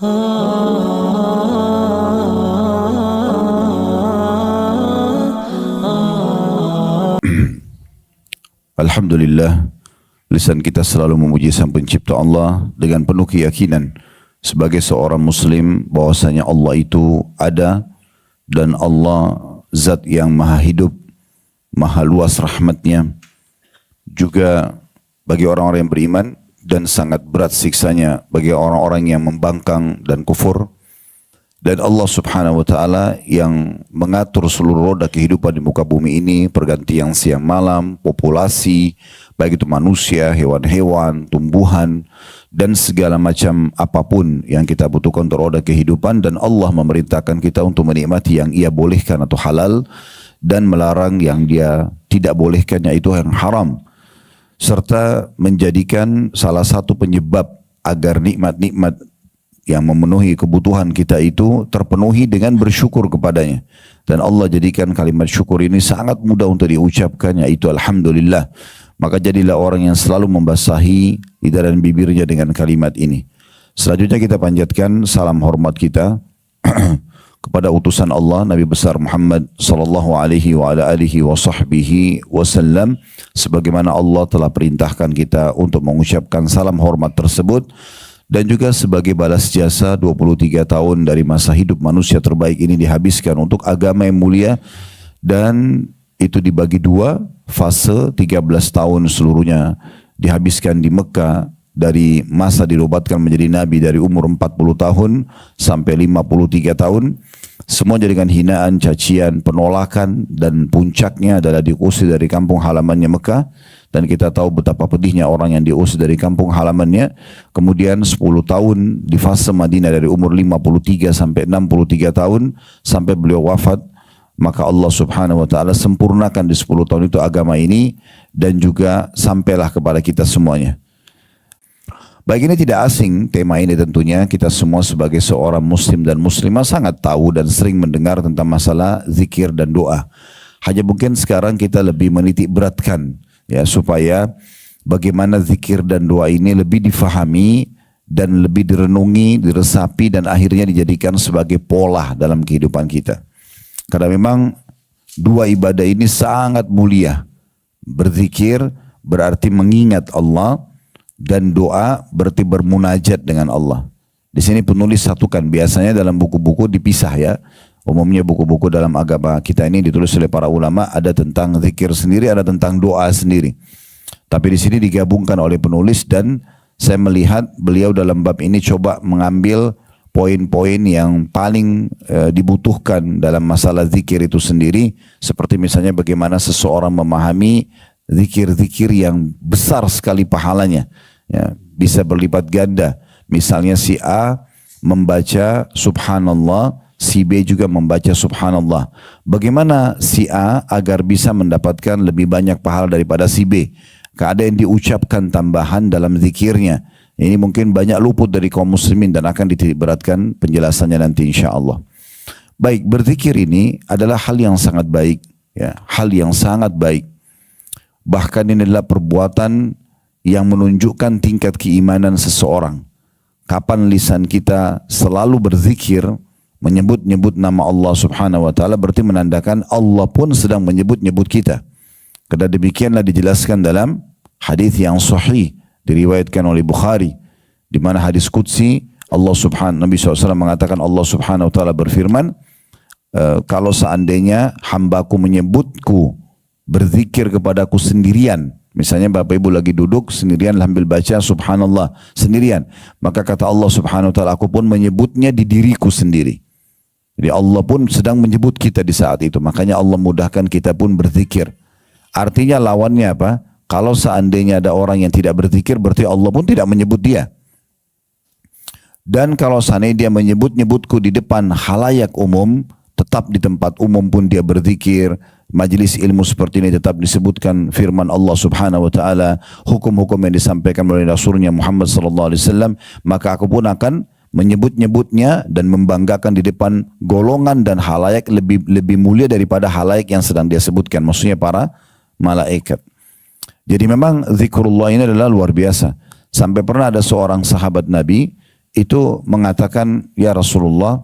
Alhamdulillah, lisan kita selalu memuji Sang Pencipta Allah dengan penuh keyakinan sebagai seorang muslim bahwasanya Allah itu ada dan Allah zat yang maha hidup, maha luas rahmatnya. Juga bagi orang-orang yang beriman dan sangat berat siksanya bagi orang-orang yang membangkang dan kufur. Dan Allah subhanahu wa ta'ala yang mengatur seluruh roda kehidupan di muka bumi ini, pergantian siang malam, populasi, baik itu manusia, hewan-hewan, tumbuhan, dan segala macam apapun yang kita butuhkan untuk roda kehidupan. Dan Allah memerintahkan kita untuk menikmati yang ia bolehkan atau halal, dan melarang yang dia tidak bolehkan, yaitu yang haram. Serta menjadikan salah satu penyebab agar nikmat-nikmat yang memenuhi kebutuhan kita itu terpenuhi dengan bersyukur kepadanya. Dan Allah jadikan kalimat syukur ini sangat mudah untuk diucapkan, yaitu Alhamdulillah. Maka jadilah orang yang selalu membasahi lidah dan bibirnya dengan kalimat ini. Selanjutnya kita panjatkan salam hormat kita kepada utusan Allah Nabi besar Muhammad sallallahu alaihi wa ala alihi wa sahbihi wasallam, sebagaimana Allah telah perintahkan kita untuk mengucapkan salam hormat tersebut. Dan juga sebagai balas jasa 23 tahun dari masa hidup manusia terbaik ini dihabiskan untuk agama yang mulia, dan itu dibagi dua fase, 13 tahun seluruhnya dihabiskan di Mekah dari masa dirobatkan menjadi nabi dari umur 40 tahun sampai 53 tahun. Semua jadikan hinaan, cacian, penolakan, dan puncaknya adalah diusir dari kampung halamannya Mekah. Dan kita tahu betapa pedihnya orang yang diusir dari kampung halamannya. Kemudian 10 tahun di fase Madinah dari umur 53 sampai 63 tahun sampai beliau wafat. Maka Allah subhanahu wa ta'ala sempurnakan di 10 tahun itu agama ini, dan juga sampailah kepada kita semuanya. Baik, ini tidak asing tema ini tentunya. Kita semua sebagai seorang muslim dan muslimah sangat tahu dan sering mendengar tentang masalah zikir dan doa. Hanya mungkin sekarang kita lebih menitik beratkan, ya, supaya bagaimana zikir dan doa ini lebih difahami dan lebih direnungi, diresapi, dan akhirnya dijadikan sebagai pola dalam kehidupan kita. Karena memang dua ibadah ini sangat mulia. Berzikir berarti mengingat Allah, dan doa berarti bermunajat dengan Allah. Di sini penulis satukan, biasanya dalam buku-buku dipisah, ya. Umumnya buku-buku dalam agama kita ini ditulis oleh para ulama, ada tentang zikir sendiri, ada tentang doa sendiri. Tapi di sini digabungkan oleh penulis, dan saya melihat beliau dalam bab ini coba mengambil poin-poin yang paling dibutuhkan dalam masalah zikir itu sendiri. Seperti misalnya bagaimana seseorang memahami zikir-zikir yang besar sekali pahalanya, ya, bisa berlipat ganda. Misalnya si A membaca subhanallah, si B juga membaca subhanallah. Bagaimana si A agar bisa mendapatkan lebih banyak pahala daripada si B? Ada yang diucapkan tambahan dalam zikirnya. Ini mungkin banyak luput dari kaum muslimin, dan akan dititikberatkan penjelasannya nanti insya Allah. Baik, berzikir ini adalah hal yang sangat baik, ya, hal yang sangat baik. Bahkan ini adalah perbuatan yang menunjukkan tingkat keimanan seseorang. Kapan lisan kita selalu berzikir, menyebut-nyebut nama Allah subhanahu wa ta'ala, berarti menandakan Allah pun sedang menyebut-nyebut kita. Karena demikianlah dijelaskan dalam hadis yang sahih, diriwayatkan oleh Bukhari, di mana hadis qudsi Nabi SAW mengatakan, Allah subhanahu wa ta'ala berfirman, kalau seandainya hambaku menyebutku, berzikir kepadaku sendirian. Misalnya Bapak Ibu lagi duduk sendirian sambil baca subhanallah sendirian. Maka kata Allah subhanahu wa ta'ala, aku pun menyebutnya di diriku sendiri. Jadi Allah pun sedang menyebut kita di saat itu. Makanya Allah mudahkan kita pun berzikir. Artinya lawannya apa? Kalau seandainya ada orang yang tidak berzikir, berarti Allah pun tidak menyebut dia. Dan kalau seandainya dia menyebut-nyebutku di depan halayak umum, tetap di tempat umum pun dia berzikir. Majelis ilmu seperti ini tetap disebutkan firman Allah subhanahu wa ta'ala, hukum-hukum yang disampaikan oleh Rasulnya Muhammad sallallahu alaihi wasallam, maka aku pun akan menyebut-nyebutnya dan membanggakan di depan golongan dan halayak lebih mulia daripada halayak yang sedang dia sebutkan, maksudnya para malaikat. Jadi memang zikrullah ini adalah luar biasa. Sampai pernah ada seorang sahabat Nabi itu mengatakan, ya Rasulullah,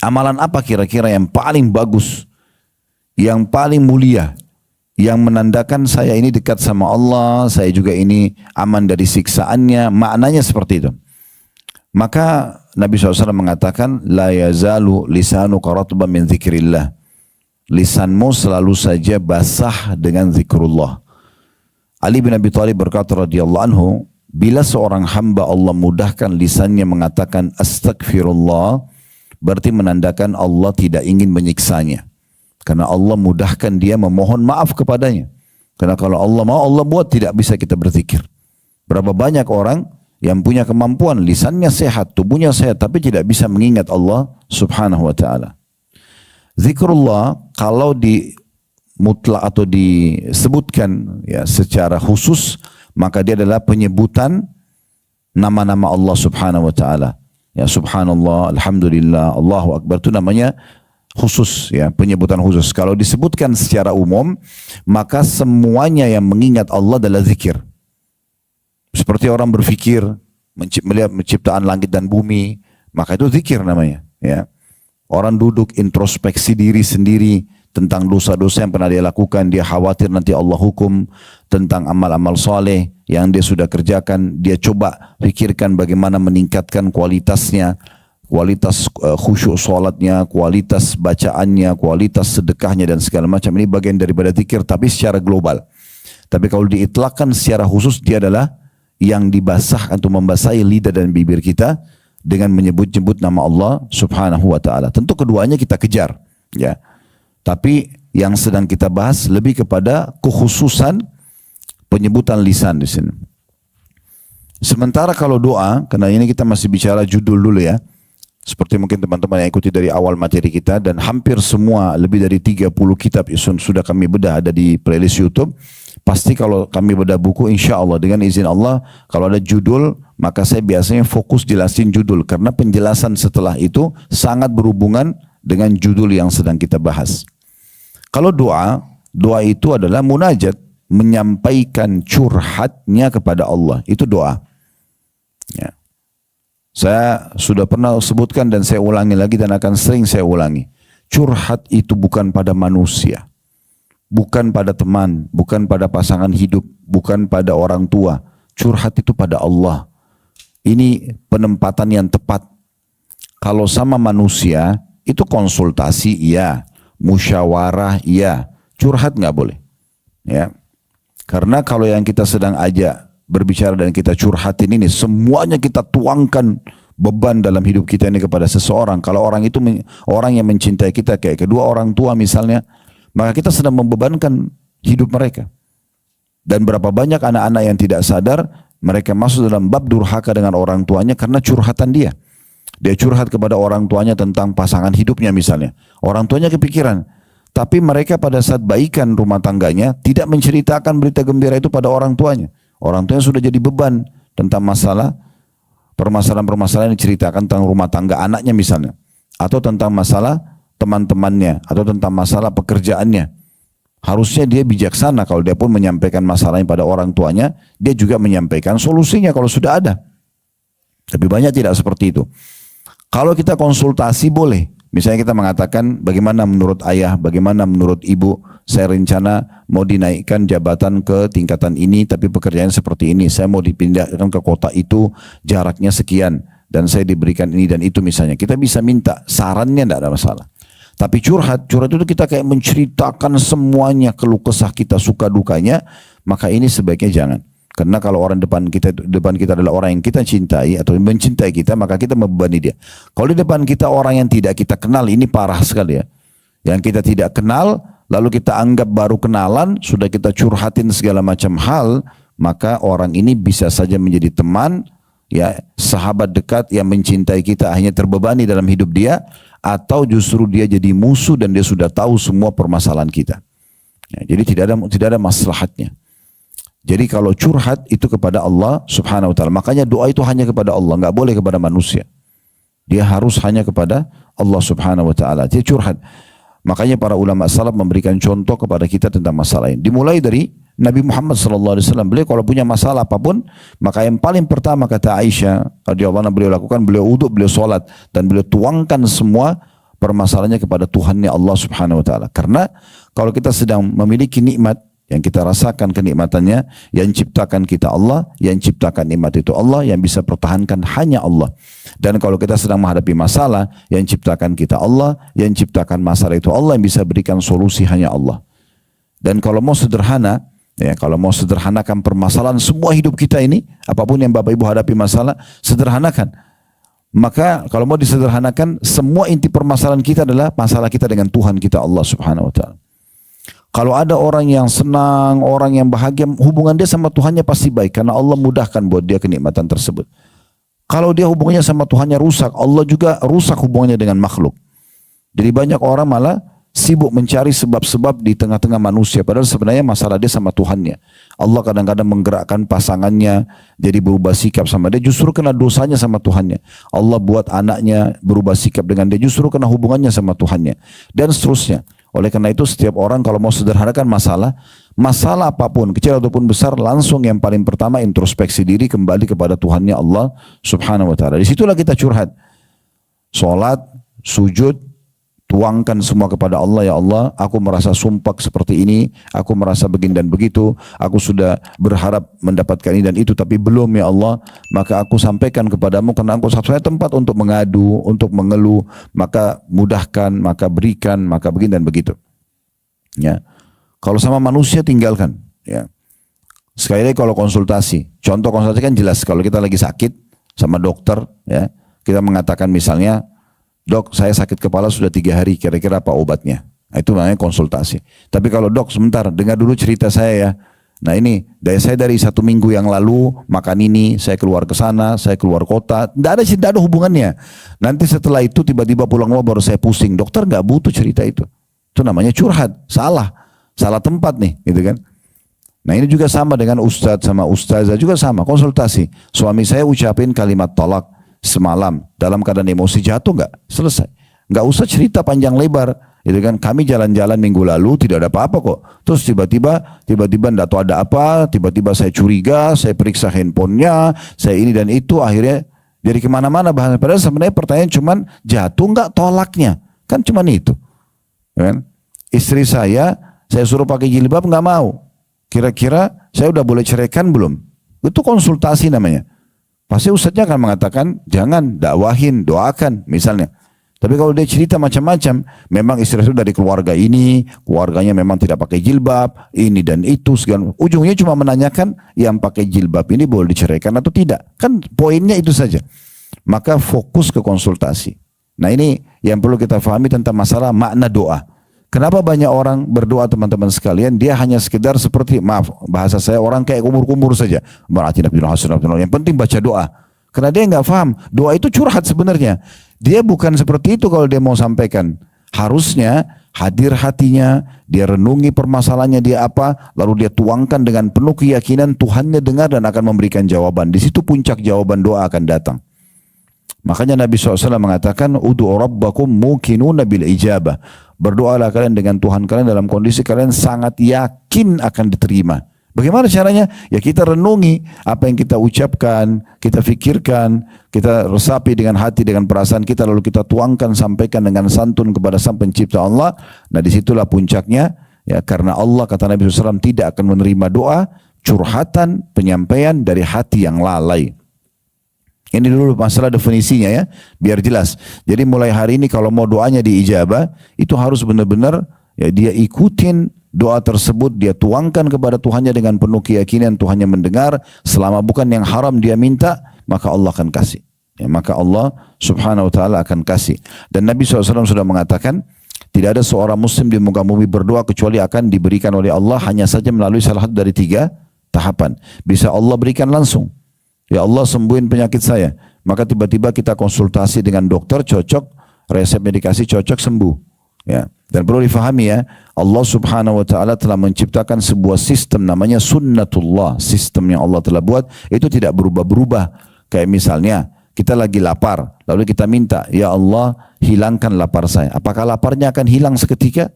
amalan apa kira-kira yang paling bagus, yang paling mulia, yang menandakan saya ini dekat sama Allah, saya juga ini aman dari siksaannya, maknanya seperti itu. Maka Nabi SAW mengatakan, la yazalu lisanuka ratban min dzikrillah. Lisanmu selalu saja basah dengan zikrullah. Ali bin Abi Thalib berkata radhiyallahu anhu, bila seorang hamba Allah mudahkan lisannya mengatakan astagfirullah, berarti menandakan Allah tidak ingin menyiksanya. Karena Allah mudahkan dia memohon maaf kepadanya. Karena kalau Allah mau, Allah buat tidak bisa kita berzikir. Berapa banyak orang yang punya kemampuan, lisannya sehat, tubuhnya sehat, tapi tidak bisa mengingat Allah subhanahu wa ta'ala. Zikrullah kalau di mutlak atau disebutkan ya secara khusus, maka dia adalah penyebutan nama-nama Allah subhanahu wa ta'ala. Ya subhanallah, alhamdulillah, Allahu akbar, itu namanya khusus, ya penyebutan khusus. Kalau disebutkan secara umum, maka semuanya yang mengingat Allah adalah zikir. Seperti orang berfikir, melihat penciptaan langit dan bumi, maka itu zikir namanya. Ya. Orang duduk introspeksi diri sendiri tentang dosa-dosa yang pernah dia lakukan, dia khawatir nanti Allah hukum, tentang amal-amal soleh yang dia sudah kerjakan, dia coba pikirkan bagaimana meningkatkan kualitasnya, kualitas khusyuk solatnya, kualitas bacaannya, kualitas sedekahnya dan segala macam. Ini bagian daripada zikir tapi secara global. Tapi kalau diitlakkan secara khusus, dia adalah yang dibasah atau membasahi lidah dan bibir kita dengan menyebut-nyebut nama Allah subhanahu wa ta'ala. Tentu keduanya kita kejar, ya. Tapi yang sedang kita bahas lebih kepada kekhususan penyebutan lisan di sini. Sementara kalau doa, karena ini kita masih bicara judul dulu ya. Seperti mungkin teman-teman yang ikuti dari awal materi kita, dan hampir semua lebih dari 30 kitab sudah kami bedah ada di playlist YouTube. Pasti kalau kami bedah buku, insya Allah dengan izin Allah, kalau ada judul, maka saya biasanya fokus jelasin judul. Karena penjelasan setelah itu sangat berhubungan dengan judul yang sedang kita bahas. Kalau doa, doa itu adalah munajat, menyampaikan curhatnya kepada Allah. Itu doa. Ya. Saya sudah pernah sebutkan dan saya ulangi lagi dan akan sering saya ulangi. Curhat itu bukan pada manusia. Bukan pada teman, bukan pada pasangan hidup, bukan pada orang tua. Curhat itu pada Allah. Ini penempatan yang tepat. Kalau sama manusia, itu konsultasi iya, musyawarah iya, curhat nggak boleh. Ya. Karena kalau yang kita sedang ajak berbicara dan kita curhatin ini, semuanya kita tuangkan beban dalam hidup kita ini kepada seseorang. Kalau orang itu orang yang mencintai kita, kayak kedua orang tua misalnya, maka kita sedang membebankan hidup mereka. Dan berapa banyak anak-anak yang tidak sadar, mereka masuk dalam bab durhaka dengan orang tuanya karena curhatan dia. Dia curhat kepada orang tuanya tentang pasangan hidupnya misalnya. Orang tuanya kepikiran. Tapi mereka pada saat baikan rumah tangganya, tidak menceritakan berita gembira itu pada orang tuanya. Orang tuanya sudah jadi beban tentang permasalahan-permasalahan yang diceritakan tentang rumah tangga anaknya misalnya. Atau tentang masalah teman-temannya, atau tentang masalah pekerjaannya. Harusnya dia bijaksana kalau dia pun menyampaikan masalahnya pada orang tuanya, dia juga menyampaikan solusinya kalau sudah ada. Tapi banyak tidak seperti itu. Kalau kita konsultasi boleh. Misalnya kita mengatakan bagaimana menurut ayah, bagaimana menurut ibu, saya rencana mau dinaikkan jabatan ke tingkatan ini tapi pekerjaan seperti ini. Saya mau dipindahkan ke kota itu, jaraknya sekian dan saya diberikan ini dan itu misalnya. Kita bisa minta sarannya, tidak ada masalah. Tapi curhat itu kita kayak menceritakan semuanya, keluh kesah kita, suka dukanya, maka ini sebaiknya jangan. Karena kalau orang depan kita adalah orang yang kita cintai atau mencintai kita, maka kita membebani dia. Kalau di depan kita orang yang tidak kita kenal, ini parah sekali ya. Yang kita tidak kenal, lalu kita anggap baru kenalan, sudah kita curhatin segala macam hal, maka orang ini bisa saja menjadi teman, ya sahabat dekat yang mencintai kita, hanya terbebani dalam hidup dia, atau justru dia jadi musuh dan dia sudah tahu semua permasalahan kita. Ya, jadi tidak ada maslahatnya. Jadi kalau curhat itu kepada Allah subhanahu wa ta'ala. Makanya doa itu hanya kepada Allah, nggak boleh kepada manusia. Dia harus hanya kepada Allah subhanahu wa ta'ala. Dia curhat. Makanya para ulama salaf memberikan contoh kepada kita tentang masalah ini. Dimulai dari Nabi Muhammad SAW. Beliau kalau punya masalah apapun, maka yang paling pertama kata Aisyah radhiyallahu anha beliau lakukan, beliau wudhu, beliau sholat, dan beliau tuangkan semua permasalahannya kepada Tuhannya Allah Subhanahu Wa Taala. Karena kalau kita sedang memiliki nikmat, yang kita rasakan kenikmatannya, yang ciptakan kita Allah, yang ciptakan nikmat itu Allah, yang bisa pertahankan hanya Allah. Dan kalau kita sedang menghadapi masalah, yang ciptakan kita Allah, yang ciptakan masalah itu Allah, yang bisa berikan solusi hanya Allah. Dan kalau mau sederhana, ya kalau mau sederhanakan permasalahan semua hidup kita ini, apapun yang Bapak Ibu hadapi masalah, sederhanakan. Maka kalau mau disederhanakan, semua inti permasalahan kita adalah masalah kita dengan Tuhan kita Allah Subhanahu Wa Taala. Kalau ada orang yang senang, orang yang bahagia, hubungan dia sama Tuhannya pasti baik karena Allah mudahkan buat dia kenikmatan tersebut. Kalau dia hubungannya sama Tuhannya rusak, Allah juga rusak hubungannya dengan makhluk. Jadi banyak orang malah sibuk mencari sebab-sebab di tengah-tengah manusia, padahal sebenarnya masalah dia sama Tuhannya. Allah kadang-kadang menggerakkan pasangannya jadi berubah sikap sama dia, justru kena dosanya sama Tuhannya. Allah buat anaknya berubah sikap dengan dia, justru kena hubungannya sama Tuhannya. Dan seterusnya. Oleh karena itu setiap orang kalau mau sederhanakan masalah apapun, kecil ataupun besar, langsung yang paling pertama introspeksi diri kembali kepada Tuhannya Allah Subhanahu Wa Taala. Disitulah kita curhat. Salat, sujud, tuangkan semua kepada Allah. Ya Allah, aku merasa sumpah seperti ini, aku merasa begini dan begitu, aku sudah berharap mendapatkan ini dan itu tapi belum ya Allah, maka aku sampaikan kepadamu karena aku satu-satunya tempat untuk mengadu, untuk mengeluh, maka mudahkan, maka berikan, maka begini dan begitu. Ya. Kalau sama manusia tinggalkan, ya. Sekali lagi kalau konsultasi, contoh konsultasi kan jelas kalau kita lagi sakit sama dokter, ya, kita mengatakan misalnya, dok, saya sakit kepala sudah 3 hari, kira-kira apa obatnya? Nah, itu namanya konsultasi. Tapi kalau dok, sebentar, dengar dulu cerita saya ya. Nah ini, saya dari 1 minggu yang lalu makan ini, saya keluar ke sana, saya keluar kota, tidak ada hubungannya. Nanti setelah itu tiba-tiba pulang rumah baru saya pusing. Dokter nggak butuh cerita itu. Itu namanya curhat, salah tempat nih, gitu kan? Nah ini juga sama dengan ustadz sama ustazah juga sama, konsultasi. Suami saya ucapin kalimat talak semalam dalam keadaan emosi, jatuh nggak? Selesai. Nggak usah cerita panjang lebar. Itu kan kami jalan-jalan minggu lalu tidak ada apa-apa kok. Terus tiba-tiba nggak tahu ada apa. Tiba-tiba saya curiga, saya periksa handphonenya, saya ini dan itu, akhirnya jadi kemana-mana bahasan. Padahal sebenarnya pertanyaan cuman jatuh nggak tolaknya, kan cuman itu. Kan? Istri saya suruh pakai jilbab nggak mau. Kira-kira saya udah boleh ceraikan belum? Itu konsultasi namanya. Pasti ustadznya akan mengatakan, jangan, dakwahin, doakan misalnya. Tapi kalau dia cerita macam-macam, memang istri itu dari keluarga ini, keluarganya memang tidak pakai jilbab, ini dan itu, segala. Ujungnya cuma menanyakan, yang pakai jilbab ini boleh diceraikan atau tidak. Kan poinnya itu saja. Maka fokus ke konsultasi. Nah ini yang perlu kita pahami tentang masalah makna doa. Kenapa banyak orang berdoa teman-teman sekalian, dia hanya sekedar seperti, maaf bahasa saya, orang kayak kumur-kumur saja. Yang penting baca doa. Karena dia nggak paham, doa itu curhat sebenarnya. Dia bukan seperti itu kalau dia mau sampaikan. Harusnya hadir hatinya, dia renungi permasalahannya dia apa, lalu dia tuangkan dengan penuh keyakinan Tuhannya dengar dan akan memberikan jawaban. Di situ puncak jawaban doa akan datang. Makanya Nabi SAW mengatakan, Udu'u rabbakum mukinuna bil ijabah. Berdoalah kalian dengan Tuhan kalian dalam kondisi kalian sangat yakin akan diterima. Bagaimana caranya? Ya kita renungi apa yang kita ucapkan, kita fikirkan, kita resapi dengan hati, dengan perasaan kita, lalu kita tuangkan, sampaikan dengan santun kepada Sang Pencipta Allah. Nah disitulah puncaknya, ya karena Allah kata Nabi SAW tidak akan menerima doa, curhatan, penyampaian dari hati yang lalai. Ini dulu masalah definisinya ya, biar jelas. Jadi mulai hari ini kalau mau doanya diijabah, itu harus benar-benar ya dia ikutin doa tersebut, dia tuangkan kepada Tuhannya dengan penuh keyakinan Tuhannya mendengar, selama bukan yang haram dia minta, maka Allah akan kasih. Ya, maka Allah Subhanahu Wa Taala akan kasih. Dan Nabi SAW sudah mengatakan, tidak ada seorang muslim di muka bumi berdoa kecuali akan diberikan oleh Allah hanya saja melalui salah satu dari 3 tahapan. Bisa Allah berikan langsung. Ya Allah sembuhin penyakit saya. Maka tiba-tiba kita konsultasi dengan dokter, cocok, resep medikasi cocok, sembuh. Ya. Dan perlu difahami ya, Allah Subhanahu Wa Taala telah menciptakan sebuah sistem namanya sunnatullah. Sistem yang Allah telah buat itu tidak berubah-berubah. Kayak misalnya kita lagi lapar, lalu kita minta, ya Allah hilangkan lapar saya. Apakah laparnya akan hilang seketika?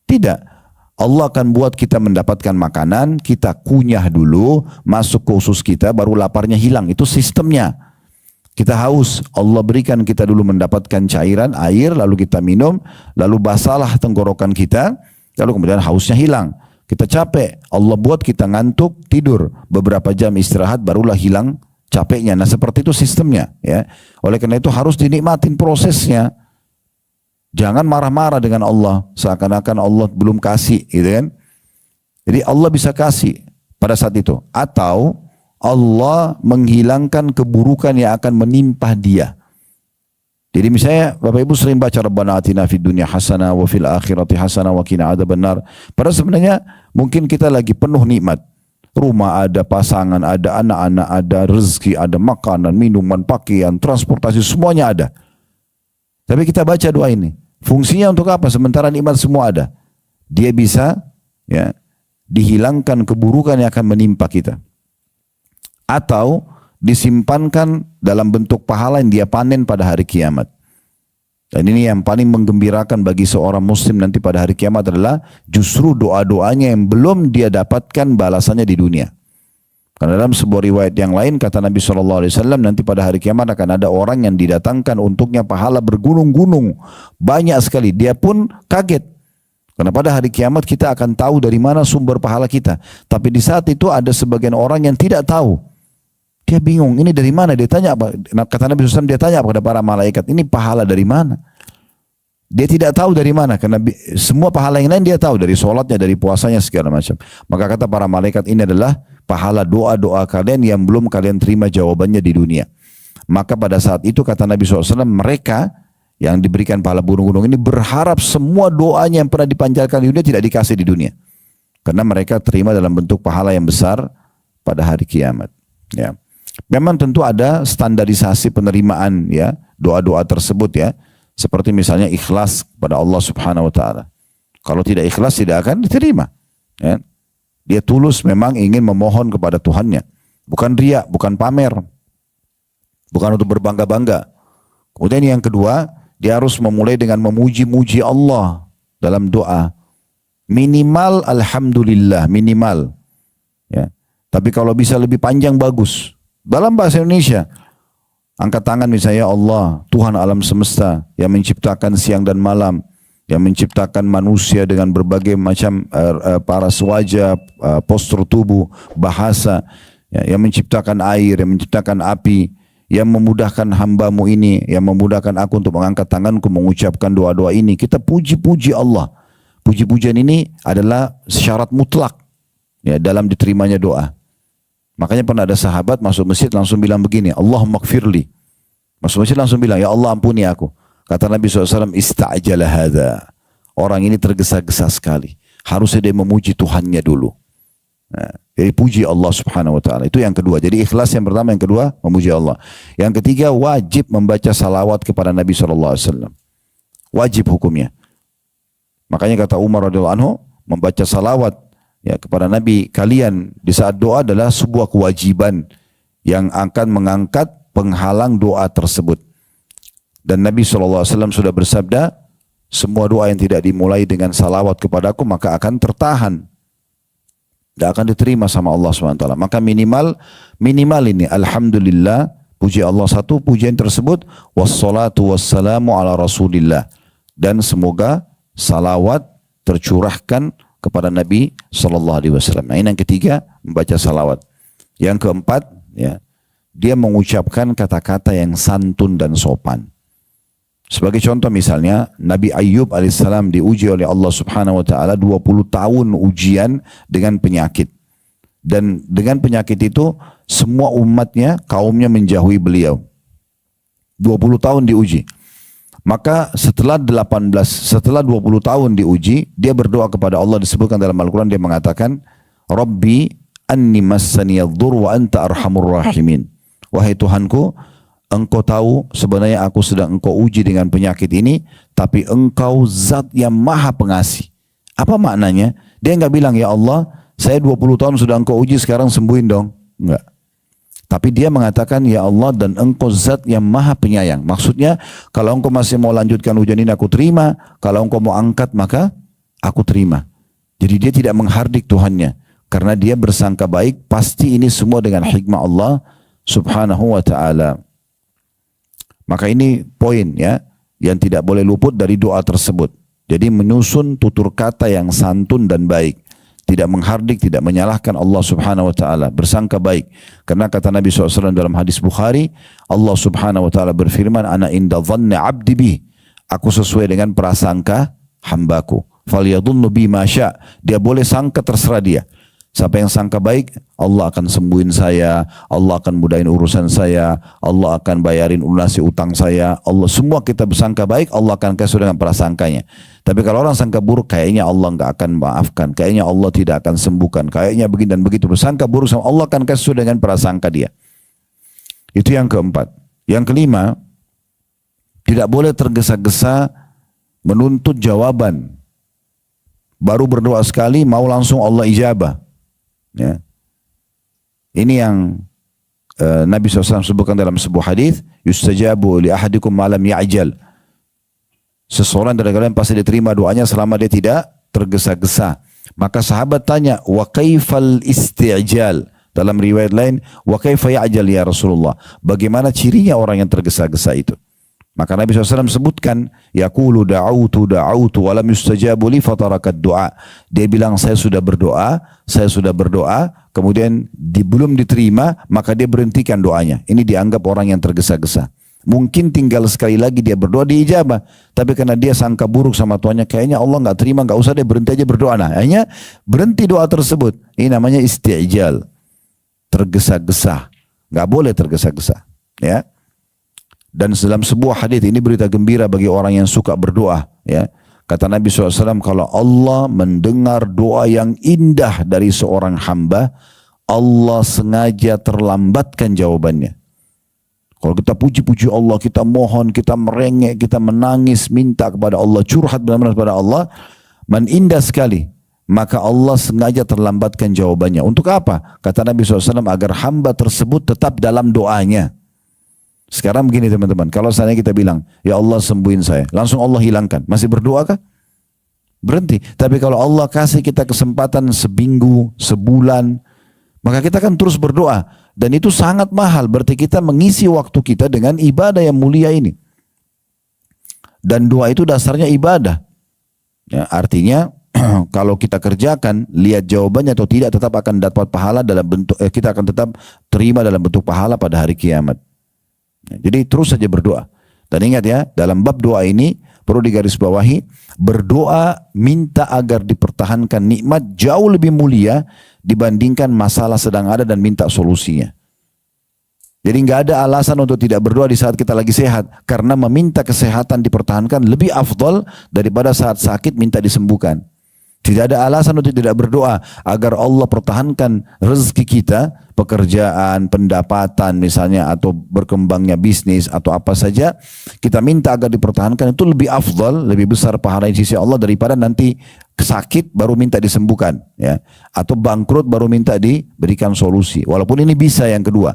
Tidak. Allah akan buat kita mendapatkan makanan, kita kunyah dulu, masuk ke usus kita, baru laparnya hilang. Itu sistemnya. Kita haus, Allah berikan kita dulu mendapatkan cairan, air, lalu kita minum, lalu basalah tenggorokan kita, lalu kemudian hausnya hilang. Kita capek, Allah buat kita ngantuk, tidur. Beberapa jam istirahat, barulah hilang capeknya. Nah seperti itu sistemnya. Ya. Oleh karena itu harus dinikmatin prosesnya. Jangan marah-marah dengan Allah, seakan-akan Allah belum kasih, gitu kan? Jadi Allah bisa kasih pada saat itu, atau Allah menghilangkan keburukan yang akan menimpa dia. Jadi misalnya Bapak Ibu sering baca Rabbana atina fid dunya hasanah wa fil akhirati hasanah wa qina adzabannar. Padahal sebenarnya mungkin kita lagi penuh nikmat. Rumah ada, pasangan ada, anak-anak ada, rezeki ada, makanan, minuman, pakaian, transportasi, semuanya ada. Tapi kita baca doa ini. Fungsinya untuk apa? Sementara nikmat semua ada. Dia bisa ya dihilangkan keburukan yang akan menimpa kita. Atau disimpankan dalam bentuk pahala yang dia panen pada hari kiamat. Dan ini yang paling menggembirakan bagi seorang muslim nanti pada hari kiamat adalah justru doa-doanya yang belum dia dapatkan balasannya di dunia. Karena dalam sebuah riwayat yang lain kata Nabi SAW, nanti pada hari kiamat akan ada orang yang didatangkan untuknya pahala bergunung-gunung. Banyak sekali. Dia pun kaget. Karena pada hari kiamat kita akan tahu dari mana sumber pahala kita. Tapi di saat itu ada sebagian orang yang tidak tahu. Dia bingung, ini dari mana? Dia tanya apa? Kata Nabi SAW, dia tanya kepada para malaikat, ini pahala dari mana? Dia tidak tahu dari mana, karena semua pahala yang lain dia tahu, dari sholatnya, dari puasanya, segala macam. Maka kata para malaikat, ini adalah pahala doa-doa kalian yang belum kalian terima jawabannya di dunia. Maka pada saat itu kata Nabi SAW, mereka yang diberikan pahala gunung-gunung ini berharap semua doanya yang pernah dipanjatkan di dunia tidak dikasih di dunia. Karena mereka terima dalam bentuk pahala yang besar pada hari kiamat. Ya. Memang tentu ada standarisasi penerimaan ya doa-doa tersebut ya. Seperti misalnya ikhlas kepada Allah Subhanahu wa taala. Kalau tidak ikhlas tidak akan diterima. Ya. Dia tulus memang ingin memohon kepada Tuhannya. Bukan riya, bukan pamer. Bukan untuk berbangga-bangga. Kemudian yang kedua, dia harus memulai dengan memuji-muji Allah dalam doa. Minimal alhamdulillah, minimal. Ya. Tapi kalau bisa lebih panjang bagus. Dalam bahasa Indonesia, angkat tangan misalnya, ya Allah, Tuhan alam semesta yang menciptakan siang dan malam, yang menciptakan manusia dengan berbagai macam paras wajah, postur tubuh, bahasa, ya, yang menciptakan air, yang menciptakan api, yang memudahkan hambamu ini, yang memudahkan aku untuk mengangkat tanganku mengucapkan doa-doa ini. Kita puji-puji Allah. Puji-pujian ini adalah syarat mutlak ya, dalam diterimanya doa. Makanya pernah ada sahabat masuk masjid langsung bilang begini, Allahumma gfirli. Masuk masjid langsung bilang, ya Allah ampuni aku. Kata Nabi SAW, ista'jala hadha. Orang ini tergesa-gesa sekali. Harusnya dia memuji Tuhannya dulu. Nah, jadi puji Allah Subhanahu wa taala. Itu yang kedua. Jadi ikhlas yang pertama, yang kedua memuji Allah. Yang ketiga wajib membaca salawat kepada Nabi SAW. Wajib hukumnya. Makanya kata Umar radhiyallahu anhu, membaca salawat ya kepada Nabi kalian di saat doa adalah sebuah kewajiban yang akan mengangkat penghalang doa tersebut. Dan Nabi SAW sudah bersabda, semua doa yang tidak dimulai dengan salawat kepadaku maka akan tertahan. Tidak akan diterima sama Allah SWT. Maka minimal ini alhamdulillah, puji Allah satu, pujian tersebut wassalatu wassalamu ala rasulillah. Dan semoga salawat tercurahkan kepada Nabi SAW. Nah ini yang ketiga, membaca salawat. Yang keempat, ya, dia mengucapkan kata-kata yang santun dan sopan. Sebagai contoh misalnya, Nabi Ayyub alaihissalam diuji oleh Allah Subhanahu wa taala 20 tahun ujian dengan penyakit. Dan dengan penyakit itu semua umatnya, kaumnya menjauhi beliau. 20 tahun diuji. Maka setelah 20 tahun diuji, dia berdoa kepada Allah, disebutkan dalam Al-Quran, dia mengatakan, Rabbi anni massaniyadh-dhur wa anta arhamur rahimin. Wahai Tuhanku, Engkau tahu sebenarnya aku sedang Engkau uji dengan penyakit ini, tapi Engkau zat yang maha pengasih. Apa maknanya? Dia enggak bilang, ya Allah, saya 20 tahun sudah Engkau uji, sekarang sembuhin dong. Enggak. Tapi dia mengatakan, ya Allah, dan Engkau zat yang maha penyayang. Maksudnya, kalau Engkau masih mau lanjutkan ujian ini, aku terima. Kalau Engkau mau angkat, maka aku terima. Jadi dia tidak menghardik Tuhannya. Karena dia bersangka baik, pasti ini semua dengan hikmah Allah subhanahu wa ta'ala. Maka ini poin ya, yang tidak boleh luput dari doa tersebut. Jadi menyusun tutur kata yang santun dan baik. Tidak menghardik, tidak menyalahkan Allah subhanahu wa ta'ala. Bersangka baik. Karena kata Nabi SAW dalam hadis Bukhari, Allah subhanahu wa ta'ala berfirman, Ana inda dhanni abdi bih. Aku sesuai dengan prasangka hambaku. Falyadunnu bi ma sya'. Dia boleh sangka terserah dia. Siapa yang sangka baik, Allah akan sembuhin saya, Allah akan mudahin urusan saya, Allah akan bayarin lunasi utang saya. Allah, semua kita bersangka baik, Allah akan kasih dengan prasangkanya. Tapi kalau orang sangka buruk, kayaknya Allah nggak akan maafkan, kayaknya Allah tidak akan sembuhkan, kayaknya begini dan begitu. Bersangka buruk sama Allah akan kasih dengan prasangka dia. Itu yang keempat. Yang kelima, tidak boleh tergesa-gesa menuntut jawaban. Baru berdoa sekali, mau langsung Allah ijabah. Ya. Ini yang Nabi SAW sebutkan dalam sebuah hadis, yustajabu li ahadikum malam ya'jal. Seseorang dari kalian pasti diterima doanya selama dia tidak tergesa-gesa. Maka sahabat tanya, wa kaifal isti'jal? Dalam riwayat lain, wa kaifa ya'jal ya Rasulullah? Bagaimana cirinya orang yang tergesa-gesa itu? Maka Nabi SAW sebutkan, yaqulu da'autu walam yustajabu li fatarakat du'a. Dia bilang saya sudah berdoa, kemudian belum diterima, maka dia berhentikan doanya. Ini dianggap orang yang tergesa-gesa. Mungkin tinggal sekali lagi dia berdoa diijabah, tapi karena dia sangka buruk sama Tuhannya, kayaknya Allah nggak terima, nggak usah, dia berhenti aja berdoa. Nah, akhirnya berhenti doa tersebut. Ini namanya isti'jal, tergesa-gesa. Nggak boleh tergesa-gesa, ya. Dan dalam sebuah hadis ini berita gembira bagi orang yang suka berdoa. Ya, kata Nabi SAW, kalau Allah mendengar doa yang indah dari seorang hamba, Allah sengaja terlambatkan jawabannya. Kalau kita puji-puji Allah, kita mohon, kita merengek, kita menangis, minta kepada Allah, curhat benar-benar kepada Allah, indah sekali. Maka Allah sengaja terlambatkan jawabannya. Untuk apa? Kata Nabi SAW, agar hamba tersebut tetap dalam doanya. Sekarang begini teman-teman, kalau seandainya kita bilang, ya Allah sembuhin saya, langsung Allah hilangkan, masih berdoa kah? Berhenti. Tapi kalau Allah kasih kita kesempatan seminggu, sebulan, maka kita akan terus berdoa. Dan itu sangat mahal, berarti kita mengisi waktu kita dengan ibadah yang mulia ini. Dan doa itu dasarnya ibadah. Ya, artinya kalau kita kerjakan, lihat jawabannya atau tidak, tetap akan dapat pahala dalam bentuk, kita akan tetap terima dalam bentuk pahala pada hari kiamat. Jadi terus saja berdoa. Dan ingat ya, dalam bab doa ini perlu digarisbawahi, berdoa minta agar dipertahankan nikmat jauh lebih mulia dibandingkan masalah sedang ada dan minta solusinya. Jadi nggak ada alasan untuk tidak berdoa di saat kita lagi sehat, karena meminta kesehatan dipertahankan lebih afdal daripada saat sakit minta disembuhkan. Tidak ada alasan untuk tidak berdoa agar Allah pertahankan rezeki kita, pekerjaan, pendapatan misalnya, atau berkembangnya bisnis atau apa saja. Kita minta agar dipertahankan, itu lebih afdal, lebih besar pahala di sisi Allah daripada nanti sakit baru minta disembuhkan, ya, atau bangkrut baru minta diberikan solusi. Walaupun ini bisa yang kedua.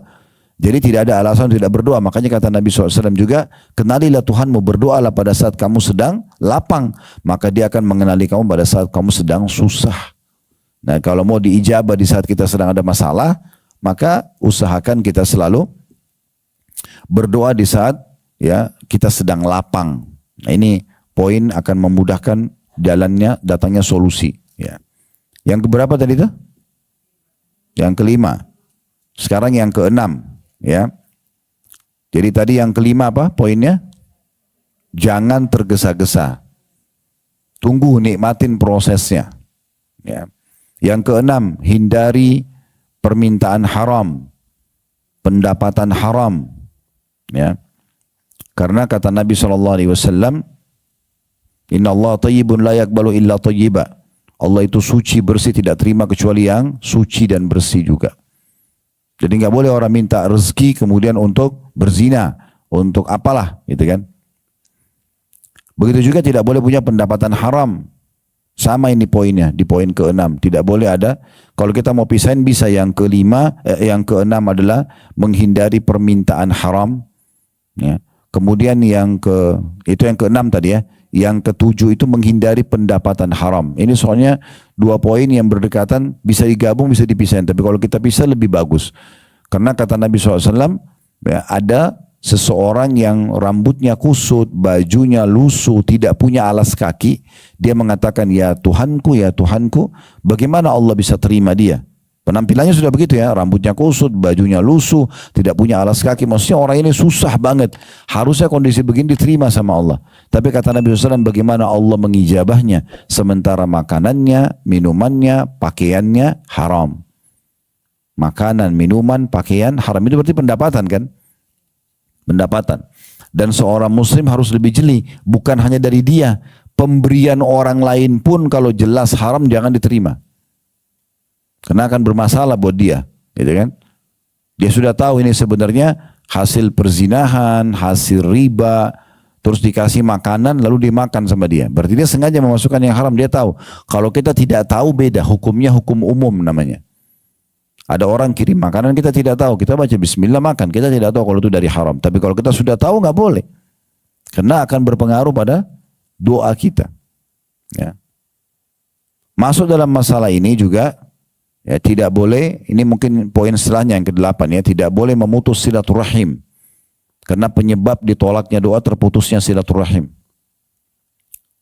Jadi tidak ada alasan tidak berdoa. Makanya kata Nabi SAW juga, kenalilah Tuhanmu, berdoalah pada saat kamu sedang lapang, maka dia akan mengenali kamu pada saat kamu sedang susah. Nah, kalau mau diijabah di saat kita sedang ada masalah, maka usahakan kita selalu berdoa di saat ya kita sedang lapang. Nah, ini poin akan memudahkan jalannya datangnya solusi. Ya. Yang keberapa tadi itu? Yang kelima. Sekarang yang keenam. Ya, jadi tadi yang kelima apa poinnya? Jangan tergesa-gesa, tunggu, nikmatin prosesnya. Ya. Yang keenam, hindari permintaan haram, pendapatan haram. Ya, karena kata Nabi SAW, Inna Allah tayyibun la yakbalu illa tayyiba. Allah itu suci, bersih, tidak terima kecuali yang suci dan bersih juga. Jadi nggak boleh orang minta rezeki kemudian untuk berzina, untuk apalah, gitu kan? Begitu juga tidak boleh punya pendapatan haram. Sama ini poinnya, di poin keenam. Tidak boleh ada, kalau kita mau pisahin bisa yang kelima, yang keenam adalah menghindari permintaan haram. Ya. Kemudian itu yang keenam tadi ya. Yang ketujuh itu menghindari pendapatan haram. Ini soalnya dua poin yang berdekatan, bisa digabung, bisa dipisahin. Tapi kalau kita pisah lebih bagus. Karena kata Nabi SAW, ya, ada seseorang yang rambutnya kusut, bajunya lusuh, tidak punya alas kaki. Dia mengatakan, ya Tuhanku, bagaimana Allah bisa terima dia? Penampilannya sudah begitu ya, rambutnya kusut, bajunya lusuh, tidak punya alas kaki. Maksudnya orang ini susah banget. Harusnya kondisi begini diterima sama Allah. Tapi kata Nabi SAW, bagaimana Allah mengijabahnya? Sementara makanannya, minumannya, pakaiannya haram. Makanan, minuman, pakaian haram. Itu berarti pendapatan kan? Pendapatan. Dan seorang muslim harus lebih jeli. Bukan hanya dari dia. Pemberian orang lain pun kalau jelas haram jangan diterima. Karena akan bermasalah buat dia, gitu kan? Dia sudah tahu ini sebenarnya hasil perzinahan, hasil riba, terus dikasih makanan lalu dimakan sama dia. Berarti dia sengaja memasukkan yang haram, dia tahu. Kalau kita tidak tahu beda, hukumnya hukum umum namanya. Ada orang kirim makanan kita tidak tahu, kita baca bismillah makan, kita tidak tahu kalau itu dari haram. Tapi kalau kita sudah tahu nggak boleh. Karena akan berpengaruh pada doa kita. Ya. Masuk dalam masalah ini juga, ya, tidak boleh, ini mungkin poin setelahnya yang ke-8 ya, tidak boleh memutus silaturahim. Karena penyebab ditolaknya doa terputusnya silaturahim.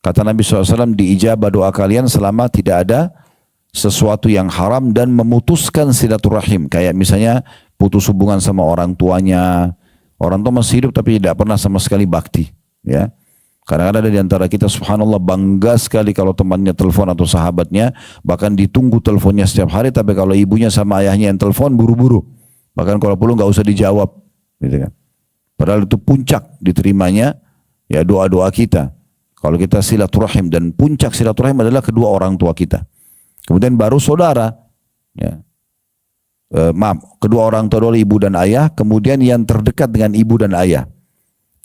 Kata Nabi SAW, diijabah doa kalian selama tidak ada sesuatu yang haram dan memutuskan silaturahim. Kayak misalnya putus hubungan sama orang tuanya. Orang tua masih hidup tapi tidak pernah sama sekali bakti. Ya. Kadang-kadang ada di antara kita subhanallah bangga sekali kalau temannya telepon atau sahabatnya, bahkan ditunggu teleponnya setiap hari, tapi kalau ibunya sama ayahnya yang telepon buru-buru. Bahkan kalau perlu nggak usah dijawab, gitu kan. Padahal itu puncak diterimanya ya doa-doa kita. Kalau kita silaturahim, dan puncak silaturahim adalah kedua orang tua kita. Kemudian baru saudara, ya. Kedua orang tua adalah ibu dan ayah, kemudian yang terdekat dengan ibu dan ayah.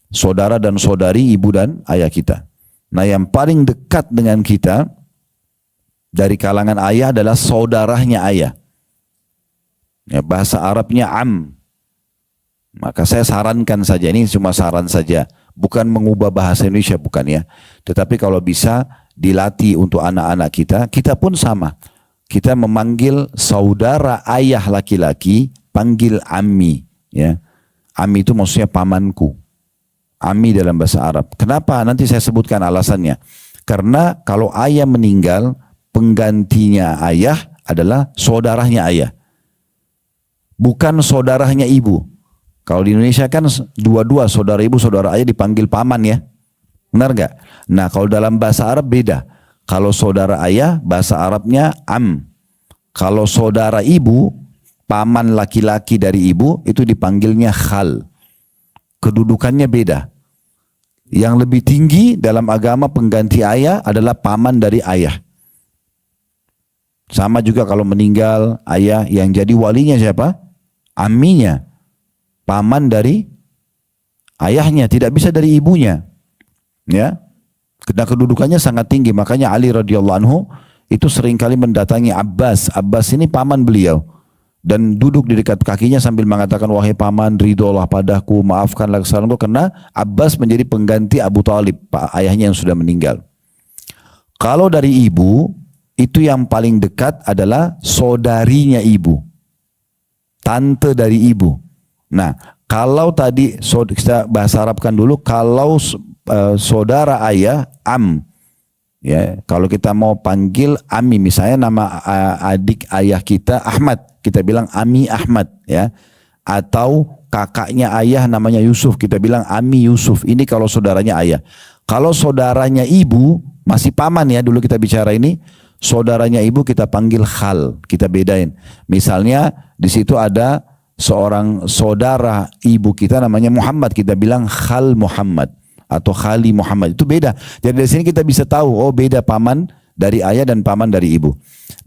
Saudara dan saudari, ibu dan ayah kita. Nah yang paling dekat dengan kita dari kalangan ayah adalah saudaranya ayah. Ya, bahasa Arabnya am. Maka saya sarankan saja, ini cuma saran saja. Bukan mengubah bahasa Indonesia, bukan ya. Tetapi kalau bisa dilatih untuk anak-anak kita, kita pun sama. Kita memanggil saudara ayah laki-laki, panggil ammi. Ya. Ammi itu maksudnya pamanku. Ammi dalam bahasa Arab. Kenapa? Nanti saya sebutkan alasannya. Karena kalau ayah meninggal, penggantinya ayah adalah saudaranya ayah. Bukan saudaranya ibu. Kalau di Indonesia kan dua-dua saudara ibu, saudara ayah dipanggil paman ya. Benar gak? Nah kalau dalam bahasa Arab beda. Kalau saudara ayah, bahasa Arabnya am. Kalau saudara ibu, paman laki-laki dari ibu, itu dipanggilnya khal. Kedudukannya beda. Yang lebih tinggi dalam agama pengganti ayah adalah paman dari ayah. Sama juga kalau meninggal ayah, yang jadi walinya siapa? Amminya. Paman dari ayahnya, tidak bisa dari ibunya. Ya. Karena kedudukannya sangat tinggi, makanya Ali radhiyallahu anhu itu seringkali mendatangi Abbas. Abbas ini paman beliau. Dan duduk di dekat kakinya sambil mengatakan, wahai paman, ridholah padaku, maafkanlah kesalahanku, karena Abbas menjadi pengganti Abu Talib, ayahnya yang sudah meninggal. Kalau dari ibu, itu yang paling dekat adalah saudarinya ibu, tante dari ibu. Nah, kalau tadi kita bahasa Arabkan dulu, kalau saudara ayah, am. Ya, kalau kita mau panggil Ami, misalnya nama adik ayah kita Ahmad, kita bilang Ami Ahmad, ya. Atau kakaknya ayah namanya Yusuf, kita bilang Ami Yusuf. Ini kalau saudaranya ayah. Kalau saudaranya ibu, masih paman ya, dulu kita bicara ini, saudaranya ibu kita panggil khal, kita bedain. Misalnya di situ ada seorang saudara ibu kita namanya Muhammad, kita bilang khal Muhammad. Atau khali Muhammad, itu beda. Jadi dari sini kita bisa tahu, oh beda paman dari ayah dan paman dari ibu.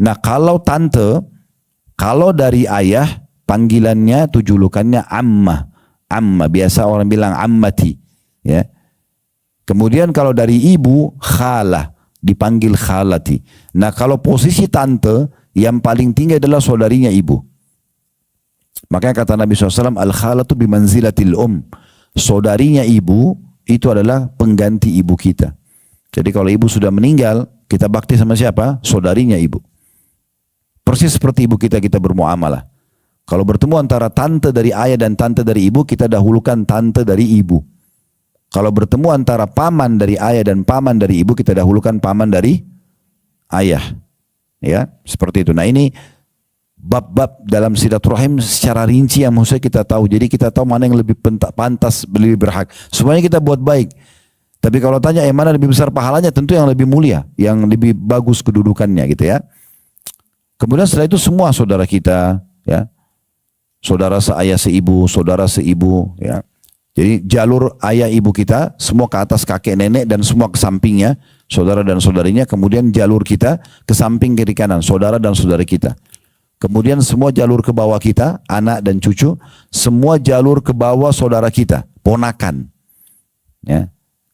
Nah kalau tante, kalau dari ayah panggilannya atau julukannya amma, amma, biasa orang bilang ammati, ya. Kemudian kalau dari ibu khalah, dipanggil khalati. Nah kalau posisi tante yang paling tinggi adalah saudarinya ibu. Makanya kata Nabi SAW, al khalatu bimanzilatil saudarinya ibu itu adalah pengganti ibu kita. Jadi kalau ibu sudah meninggal, kita bakti sama siapa? Saudarinya ibu. Persis seperti ibu kita bermuamalah. Kalau bertemu antara tante dari ayah dan tante dari ibu, kita dahulukan tante dari ibu. Kalau bertemu antara paman dari ayah dan paman dari ibu, kita dahulukan paman dari ayah. Ya, seperti itu. Nah, ini bab-bab dalam silaturahim secara rinci yang maksudnya kita tahu. Jadi kita tahu mana yang lebih pantas, lebih berhak. Semuanya kita buat baik. Tapi kalau tanya yang mana lebih besar pahalanya, tentu yang lebih mulia, yang lebih bagus kedudukannya gitu ya. Kemudian setelah itu semua saudara kita, ya, saudara seayah seibu, saudara seibu, ya. Jadi jalur ayah ibu kita, semua ke atas kakek nenek dan semua ke sampingnya, saudara dan saudarinya. Kemudian jalur kita ke samping kiri kanan, saudara dan saudari kita. Kemudian semua jalur ke bawah kita, anak dan cucu. Semua jalur ke bawah saudara kita, ponakan. Ya.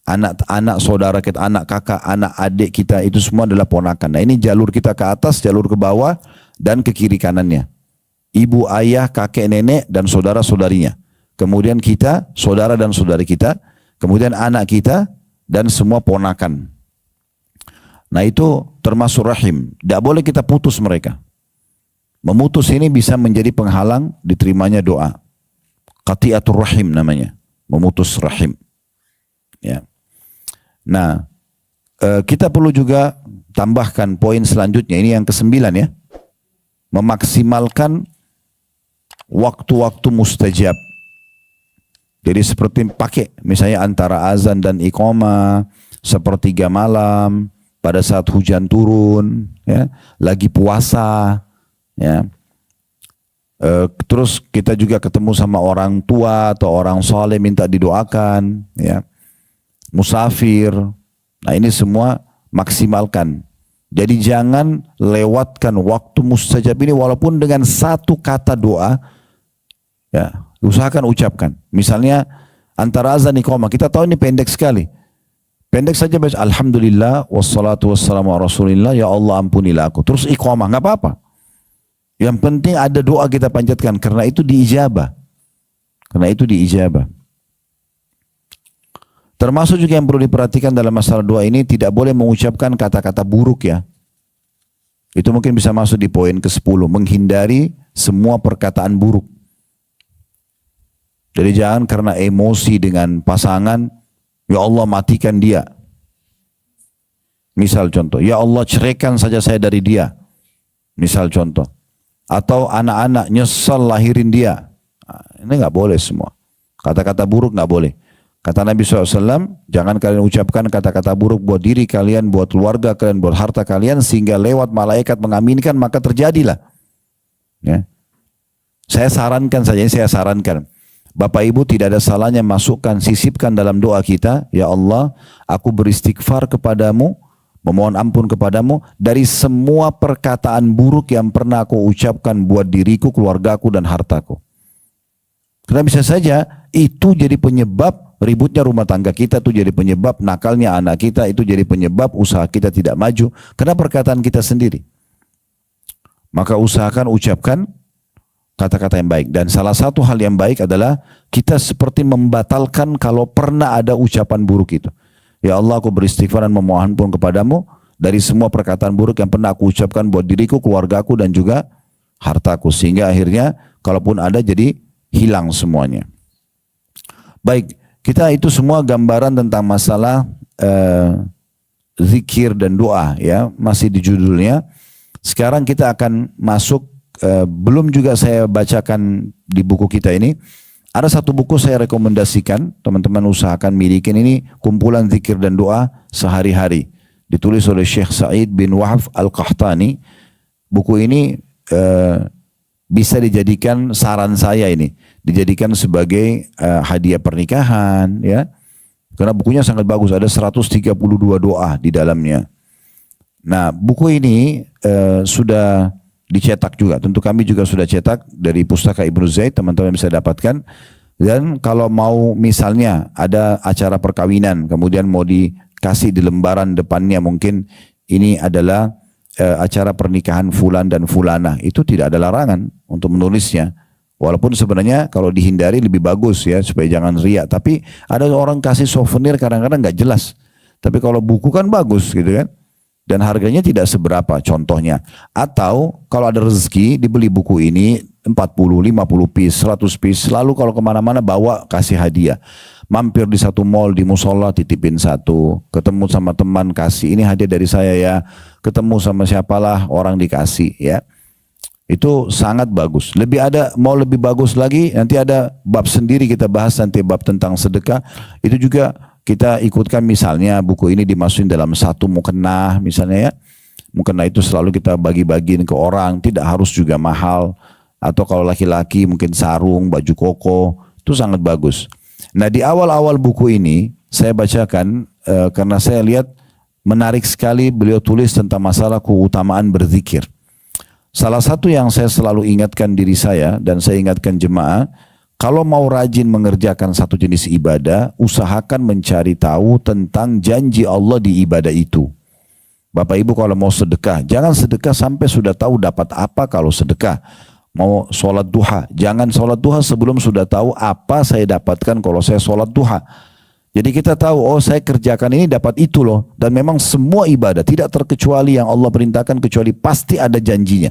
Anak saudara kita, anak kakak, anak adik kita, itu semua adalah ponakan. Nah, ini jalur kita ke atas, jalur ke bawah, dan ke kiri kanannya. Ibu, ayah, kakek, nenek, dan saudara-saudarinya. Kemudian kita, saudara dan saudari kita. Kemudian anak kita, dan semua ponakan. Nah, itu termasuk rahim. Tidak boleh kita putus mereka. Memutus ini bisa menjadi penghalang diterimanya doa. Qati'atur rahim namanya. Memutus rahim. Ya. Nah, kita perlu juga tambahkan poin selanjutnya. Ini yang ke-9 ya. Memaksimalkan waktu-waktu mustajab. Jadi seperti pakai misalnya antara azan dan iqamah, sepertiga malam, pada saat hujan turun, ya, lagi puasa, ya. Terus kita juga ketemu sama orang tua atau orang soleh minta didoakan, ya. Musafir. Nah, ini semua maksimalkan. Jadi jangan lewatkan waktu mustajab ini walaupun dengan satu kata doa, ya, usahakan ucapkan. Misalnya antara azan iqamah, kita tahu ini pendek sekali. Pendek saja baca alhamdulillah wassalatu wassalamu ala rasulillah, ya Allah ampunilah aku. Terus iqamah, enggak apa-apa. Yang penting ada doa kita panjatkan karena itu diijabah. Karena itu diijabah. Termasuk juga yang perlu diperhatikan dalam masalah doa ini, tidak boleh mengucapkan kata-kata buruk ya. Itu mungkin bisa masuk di poin ke-10. Menghindari semua perkataan buruk. Jadi jangan karena emosi dengan pasangan, ya Allah matikan dia. Misal contoh, ya Allah ceraikan saja saya dari dia. Misal contoh. Atau anak-anak nyesal lahirin dia. Nah, ini nggak boleh semua. Kata-kata buruk nggak boleh. Kata Nabi SAW, jangan kalian ucapkan kata-kata buruk buat diri kalian, buat keluarga kalian, buat harta kalian, sehingga lewat malaikat mengaminkan, maka terjadilah. Ya. Saya sarankan. Bapak Ibu tidak ada salahnya masukkan, sisipkan dalam doa kita, ya Allah, aku beristighfar kepadamu, memohon ampun kepadamu, dari semua perkataan buruk yang pernah aku ucapkan buat diriku, keluargaku, dan hartaku. Karena bisa saja itu jadi penyebab ributnya rumah tangga kita, itu jadi penyebab nakalnya anak kita, itu jadi penyebab usaha kita tidak maju karena perkataan kita sendiri. Maka usahakan ucapkan kata-kata yang baik. Dan salah satu hal yang baik adalah kita seperti membatalkan kalau pernah ada ucapan buruk itu. Ya Allah, aku beristighfar dan memohon ampun kepadamu dari semua perkataan buruk yang pernah aku ucapkan buat diriku, keluargaku, dan juga hartaku. Sehingga akhirnya kalaupun ada jadi hilang semuanya. Baik, kita itu semua gambaran tentang masalah zikir dan doa ya, masih di judulnya. Sekarang kita akan masuk, belum juga saya bacakan di buku kita ini. Ada satu buku saya rekomendasikan, teman-teman usahakan milikin ini, kumpulan zikir dan doa sehari-hari. Ditulis oleh Syekh Sa'id bin Wahab Al-Qahtani. Buku ini bisa dijadikan, saran saya ini, dijadikan sebagai hadiah pernikahan ya. Karena bukunya sangat bagus, ada 132 doa di dalamnya. Nah, buku ini sudah dicetak juga. Tentu kami juga sudah cetak dari Pustaka Ibnu Zaid, teman-teman bisa dapatkan. Dan kalau mau misalnya ada acara perkawinan, kemudian mau dikasih di lembaran depannya, mungkin ini adalah acara pernikahan fulan dan fulana, itu tidak ada larangan untuk menulisnya. Walaupun sebenarnya kalau dihindari lebih bagus ya, supaya jangan riak. Tapi ada orang kasih souvenir kadang-kadang nggak jelas. Tapi kalau buku kan bagus gitu kan. Dan harganya tidak seberapa contohnya. Atau kalau ada rezeki dibeli buku ini 40, 50 piece, 100 piece. Lalu kalau kemana-mana bawa kasih hadiah. Mampir di satu mall di musola titipin satu. Ketemu sama teman kasih ini hadiah dari saya ya. Ketemu sama siapalah orang dikasih ya. Itu sangat bagus. Mau lebih bagus lagi nanti ada bab sendiri kita bahas nanti bab tentang sedekah. Itu juga kita ikutkan misalnya buku ini dimasukin dalam satu mukena misalnya ya. Mukena itu selalu kita bagi-bagiin ke orang, tidak harus juga mahal. Atau kalau laki-laki mungkin sarung, baju koko, itu sangat bagus. Nah di awal-awal buku ini saya bacakan karena saya lihat menarik sekali beliau tulis tentang masalah keutamaan berzikir. Salah satu yang saya selalu ingatkan diri saya dan saya ingatkan jemaah, kalau mau rajin mengerjakan satu jenis ibadah, usahakan mencari tahu tentang janji Allah di ibadah itu. Bapak Ibu kalau mau sedekah, jangan sedekah sampai sudah tahu dapat apa kalau sedekah. Mau sholat duha, jangan sholat duha sebelum sudah tahu apa saya dapatkan kalau saya sholat duha. Jadi kita tahu, oh saya kerjakan ini dapat itu loh. Dan memang semua ibadah, tidak terkecuali yang Allah perintahkan, kecuali pasti ada janjinya.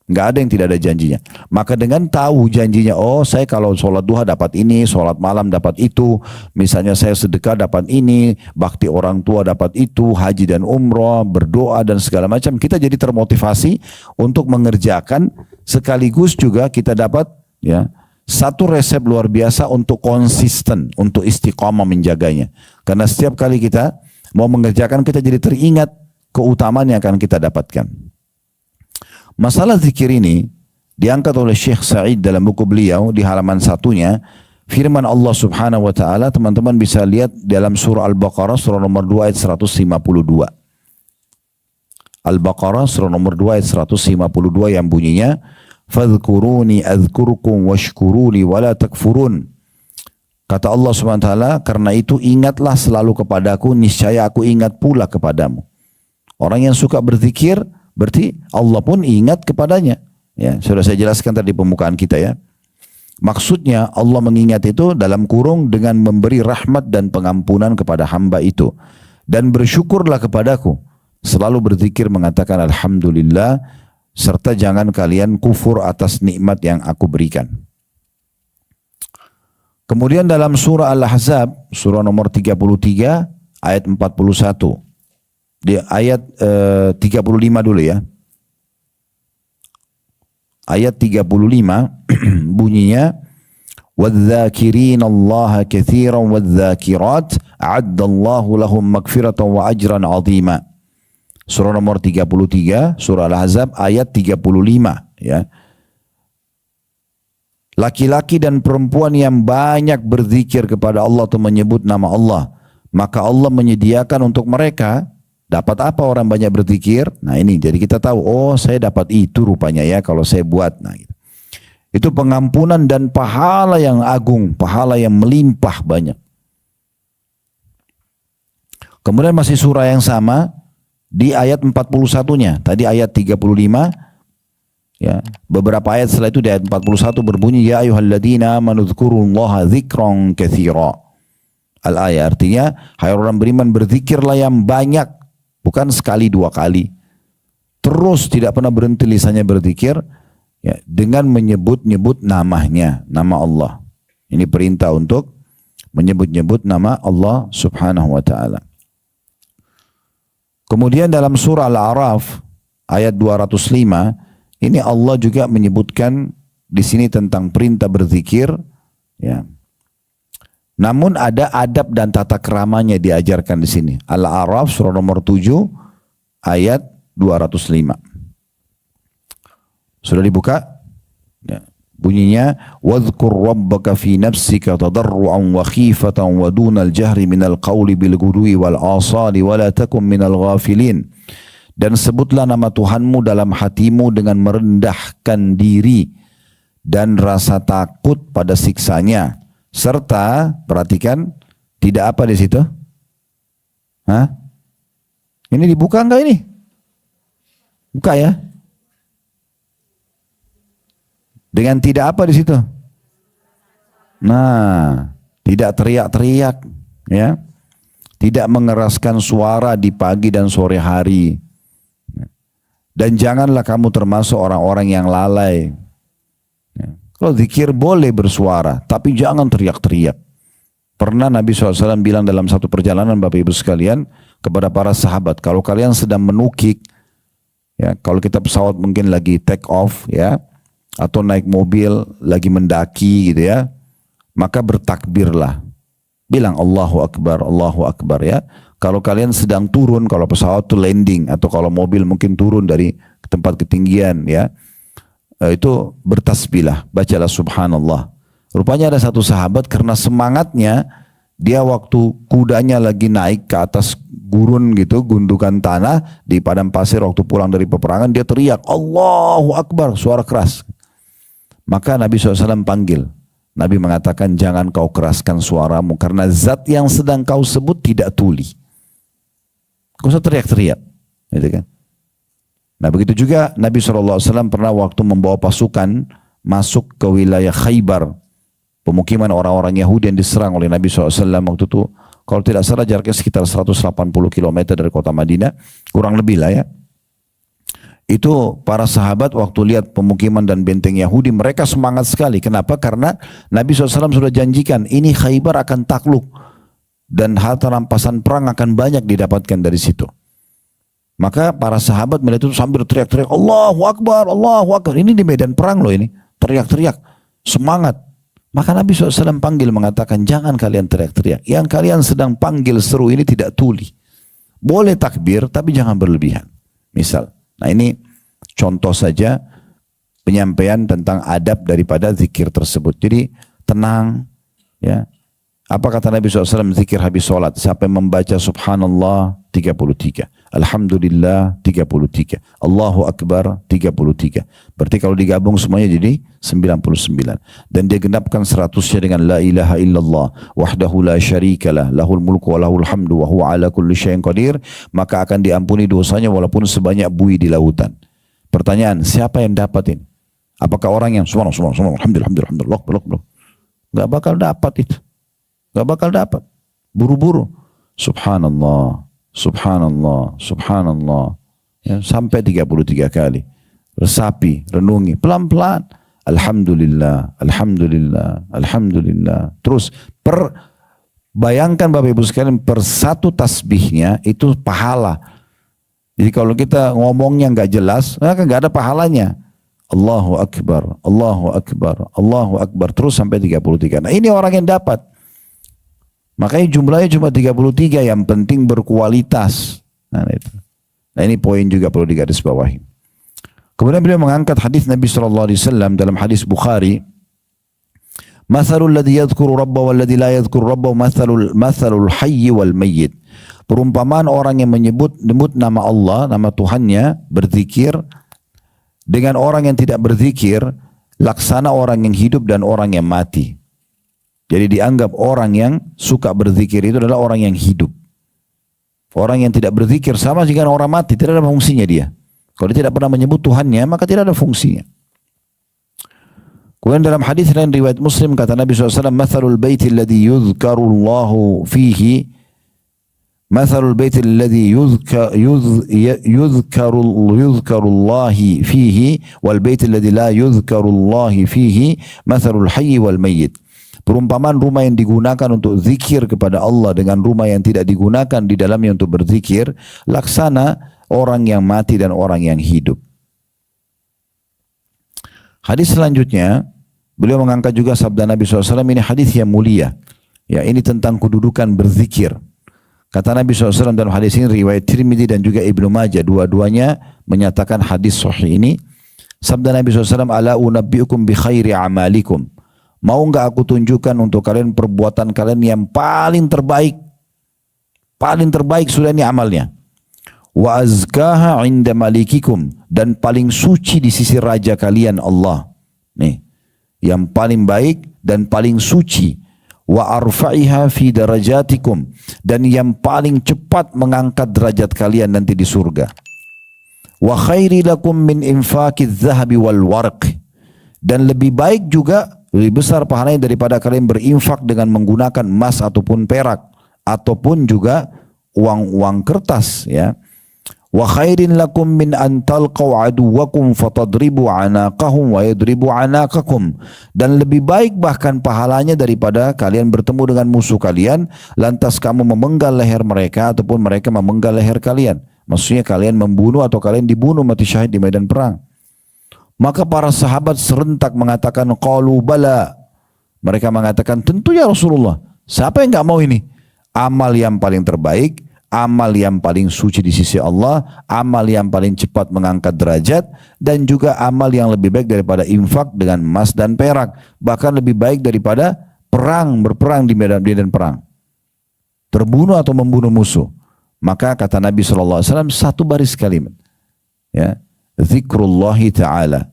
Nggak ada yang tidak ada janjinya. Maka dengan tahu janjinya, oh saya kalau sholat duha dapat ini, sholat malam dapat itu, misalnya saya sedekah dapat ini, bakti orang tua dapat itu, haji dan umrah, berdoa dan segala macam. Kita jadi termotivasi untuk mengerjakan, sekaligus juga kita dapat ya satu resep luar biasa untuk konsisten, untuk istiqamah menjaganya. Karena setiap kali kita mau mengerjakan, kita jadi teringat keutamaan yang akan kita dapatkan. Masalah zikir ini diangkat oleh Syekh Sa'id dalam buku beliau di halaman satunya. Firman Allah Subhanahu wa taala, teman-teman bisa lihat dalam surah Al-Baqarah surah nomor 2 ayat 152. Al-Baqarah surah nomor 2 ayat 152 yang bunyinya fadhkuruni adzkurkum washkuruli wala takfurun. Kata Allah Subhanahu wa taala, karena itu ingatlah selalu kepadaku, niscaya aku ingat pula kepadamu. Orang yang suka berzikir berarti Allah pun ingat kepadanya. Ya, sudah saya jelaskan tadi pembukaan kita ya. Maksudnya Allah mengingat itu dalam kurung dengan memberi rahmat dan pengampunan kepada hamba itu. Dan bersyukurlah kepadaku. Selalu berzikir mengatakan alhamdulillah. Serta jangan kalian kufur atas nikmat yang aku berikan. Kemudian dalam surah Al-Ahzab, surah nomor 33 ayat 41. Di ayat 35 dulu ya. Ayat 35 bunyinya وَالذَّاكِرِينَ اللَّهَ كَثِيرًا وَالذَّاكِرَاتِ أَعَدَّ اللَّهُ لَهُمْ مَغْفِرَةً وَأَجْرًا عَظِيمًا. Surah nomor 33, surah Al-Ahzab ayat 35 ya. Laki-laki dan perempuan yang banyak berzikir kepada Allah atau menyebut nama Allah, maka Allah menyediakan untuk mereka. Dapat apa orang banyak berzikir? Nah ini, jadi kita tahu, oh saya dapat itu rupanya ya kalau saya buat. Nah, gitu. Itu pengampunan dan pahala yang agung, pahala yang melimpah banyak. Kemudian masih surah yang sama, di ayat 41-nya, tadi ayat 35, ya, beberapa ayat setelah itu di ayat 41 berbunyi, Ya ayuhalladzina amanu dzkurullaha dzikran katsira. Al-ayat artinya, hai orang beriman berzikirlah yang banyak. Bukan sekali dua kali. Terus tidak pernah berhenti lisannya berzikir ya, dengan menyebut-nyebut namanya, nama Allah. Ini perintah untuk menyebut-nyebut nama Allah Subhanahu wa taala. Kemudian dalam surah Al-A'raf ayat 205 ini Allah juga menyebutkan di sini tentang perintah berzikir ya. Namun ada adab dan tata keramanya diajarkan di sini. Al-A'raf surah nomor 7 ayat 205. Sudah dibuka? Ya. Bunyinya wadhkur rabbaka fi nafsika tadarruan wa khifatan wa dunal jahri minal qawli bil ghudwi wal asali wa la takum minal ghafilin. Dan sebutlah nama Tuhanmu dalam hatimu dengan merendahkan diri dan rasa takut pada siksanya. Serta, perhatikan, tidak apa di situ? Hah? Ini dibuka enggak ini? Buka ya. Dengan tidak apa di situ? Nah, tidak teriak-teriak, ya. tidak mengeraskan suara di pagi dan sore hari. Dan janganlah kamu termasuk orang-orang yang lalai. Kalau zikir boleh bersuara, tapi jangan teriak-teriak. Pernah Nabi SAW bilang dalam satu perjalanan, Bapak Ibu sekalian, kepada para sahabat, kalau kalian sedang menukik, ya, kalau kita pesawat mungkin lagi take off, ya, atau naik mobil lagi mendaki gitu ya, maka bertakbirlah. Bilang Allahu Akbar ya. Kalau kalian sedang turun, kalau pesawat itu landing, atau kalau mobil mungkin turun dari tempat ketinggian ya, itu bertasbihlah, bacalah subhanallah. Rupanya ada satu sahabat karena semangatnya, dia waktu kudanya lagi naik ke atas gurun gitu, gundukan tanah di padang pasir waktu pulang dari peperangan, dia teriak Allahu Akbar, suara keras. Maka Nabi SAW panggil. Nabi mengatakan jangan kau keraskan suaramu karena zat yang sedang kau sebut tidak tuli. Kau usah teriak-teriak, gitu kan? Nah begitu juga Nabi SAW pernah waktu membawa pasukan masuk ke wilayah Khaybar, pemukiman orang-orang Yahudi yang diserang oleh Nabi SAW waktu itu. Kalau tidak salah jaraknya sekitar 180 km dari kota Madinah, kurang lebih lah ya. Itu para sahabat waktu lihat pemukiman dan benteng Yahudi, mereka semangat sekali. Kenapa? Karena Nabi SAW sudah janjikan ini Khaybar akan takluk dan harta rampasan perang akan banyak didapatkan dari situ. Maka para sahabat melihat itu sambil teriak-teriak Allahu Akbar, Allahu Akbar. Ini di medan perang loh ini, teriak-teriak, semangat. Maka Nabi SAW panggil mengatakan jangan kalian teriak-teriak. Yang kalian sedang panggil seru ini tidak tuli. Boleh takbir tapi jangan berlebihan. Misal, nah ini contoh saja penyampaian tentang adab daripada zikir tersebut. Jadi tenang ya. Apa kata Nabi SAW zikir habis sholat? Siapa yang membaca subhanallah 33, alhamdulillah 33, Allahu Akbar 33. Berarti kalau digabung semuanya jadi 99. Dan dia genapkan 100-nya dengan la ilaha illallah wahdahu la syarikalah lahul mulku wa lahul hamdu wa huwa ala kulli syai'in qadir, maka akan diampuni dosanya walaupun sebanyak buih di lautan. Pertanyaan, siapa yang dapat ini? Apakah orang yang subhanallah, alhamdulillah, nggak bakal dapat itu. Gak bakal dapat. Buru-buru. Subhanallah, subhanallah, subhanallah. Ya, sampai 33 kali. Resapi, renungi. Pelan-pelan. Alhamdulillah, alhamdulillah, alhamdulillah. Terus, bayangkan Bapak Ibu sekalian, per satu tasbihnya itu pahala. Jadi kalau kita ngomongnya gak jelas, maka gak ada pahalanya. Allahu Akbar, Allahu Akbar, Allahu Akbar. Terus sampai 33. Nah ini orang yang dapat. Makanya jumlahnya cuma 33, yang penting berkualitas. Nah ini poin juga perlu digarisbawahi. Kemudian beliau mengangkat hadis Nabi SAW dalam hadis Bukhari. Mathalul ladzi yadhkuru rabbahu wal ladzi la yadhkuru rabbahu mathalul hayyi wal mayyit. Perumpamaan orang yang menyebut nama Allah, nama Tuhannya, berzikir dengan orang yang tidak berzikir, laksana orang yang hidup dan orang yang mati. Jadi dianggap orang yang suka berzikir itu adalah orang yang hidup. Orang yang tidak berzikir sama dengan orang mati, tidak ada fungsinya dia. Kalau dia tidak pernah menyebut Tuhannya, maka tidak ada fungsinya. Kemudian dalam hadis lain riwayat Muslim kata Nabi SAW, "Mathalul baiti alladhi yudhkarullahu fihi, mathalul baiti alladhi yudhkarullahi fihi, wal baiti alladhi la yudhkarullahi fihi, mathalul hayyi wal mayyit." Perumpamaan rumah yang digunakan untuk zikir kepada Allah dengan rumah yang tidak digunakan di dalamnya untuk berzikir, laksana orang yang mati dan orang yang hidup. Hadis selanjutnya, beliau mengangkat juga sabda Nabi SAW, ini hadis yang mulia. Ya, ini tentang kedudukan berzikir. Kata Nabi SAW dalam hadis ini, riwayat Tirmidzi dan juga Ibnu Majah, dua-duanya menyatakan hadis sahih ini. Sabda Nabi SAW, ala unabbiukum bi khairi amalikum. Mau enggak aku tunjukkan untuk kalian perbuatan kalian yang paling terbaik? Paling terbaik sudah ini amalnya. Wa azkaha inda malikikum, dan paling suci di sisi raja kalian Allah. Nih, yang paling baik dan paling suci. Wa arfa'iha fi darajatikum, dan yang paling cepat mengangkat derajat kalian nanti di surga. Wa khairi lakum min infaqiz zahabi wal warq, dan lebih baik juga, lebih besar pahalanya daripada kalian berinfak dengan menggunakan emas ataupun perak ataupun juga uang kertas, ya. Wa khairin lakum min an talqaw aduwakum fatadribu anaqahum wa yadribu anaqakum. Dan lebih baik bahkan pahalanya daripada kalian bertemu dengan musuh kalian lantas kamu memenggal leher mereka ataupun mereka memenggal leher kalian. Maksudnya kalian membunuh atau kalian dibunuh mati syahid di medan perang. Maka para sahabat serentak mengatakan qalu bala. Mereka mengatakan tentu ya Rasulullah. Siapa yang enggak mau ini? Amal yang paling terbaik, amal yang paling suci di sisi Allah, amal yang paling cepat mengangkat derajat, dan juga amal yang lebih baik daripada infak dengan emas dan perak, bahkan lebih baik daripada berperang di medan perang, terbunuh atau membunuh musuh. Maka kata Nabi SAW satu baris kalimat, ya, zikrullahi ta'ala,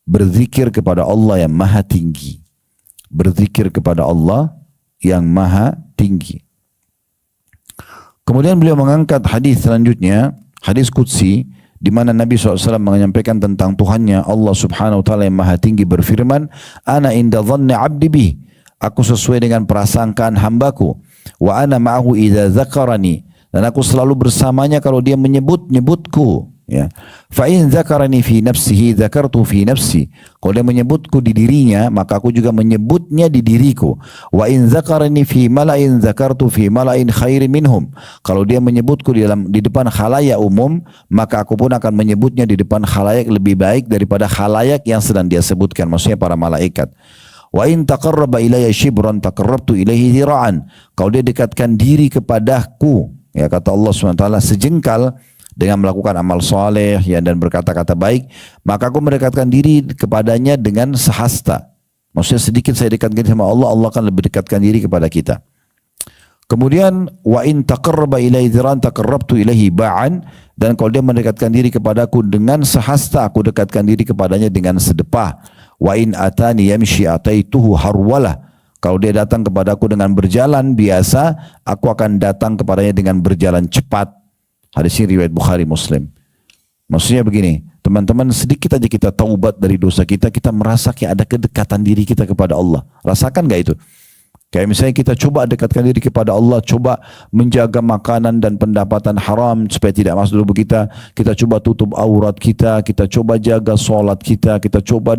berzikir kepada Allah yang maha tinggi, berzikir kepada Allah yang maha tinggi. Kemudian beliau mengangkat hadis selanjutnya, hadis qudsi, di mana Nabi SAW menyampaikan tentang Tuhannya Allah Subhanahu Wa Taala yang maha tinggi berfirman, Ana inda dhanni abdi bih, aku sesuai dengan prasangkaan hambaku, wa ana ma'ahu idza dzakarani, dan aku selalu bersamanya kalau dia menyebutku. Ya, fa in dzakarani fi nafsihi dzakartu fi nafsi. Kalau dia menyebutku di dirinya, maka aku juga menyebutnya di diriku. Wa in dzakarani fi mala'in dzakartu fi mala'in khairin minhum. Kalau dia menyebutku di depan khalayak umum, maka aku pun akan menyebutnya di depan khalayak lebih baik daripada khalayak yang sedang dia sebutkan, maksudnya para malaikat. Wa in taqarraba ilayya shibran taqarrabtu ilaihi dhira'an. Kalau dia dekatkan diri kepadaku, ya kata Allah SWT, sejengkal, dengan melakukan amal soleh ya, dan berkata-kata baik, maka aku mendekatkan diri kepadanya dengan sehasta. Maksudnya sedikit saya dekatkan diri sama Allah, Allah akan lebih dekatkan diri kepada kita. Kemudian wa in taqarraba ilaihi dhira'an taqarrabtu ilaihi ba'an, dan kalau dia mendekatkan diri kepadaku dengan sehasta, aku dekatkan diri kepadanya dengan sedepah. Wa in atani yamshi ataituhu harwalah. Kalau dia datang kepadaku dengan berjalan biasa, aku akan datang kepadanya dengan berjalan cepat. Hadis ini riwayat Bukhari Muslim. Maksudnya begini, teman-teman, sedikit aja kita taubat dari dosa kita, kita merasa kayak ada kedekatan diri kita kepada Allah. Rasakan gak itu? Kayak misalnya kita coba dekatkan diri kepada Allah, coba menjaga makanan dan pendapatan haram supaya tidak masuk tubuh kita. Kita coba tutup aurat kita, kita coba jaga sholat kita, kita coba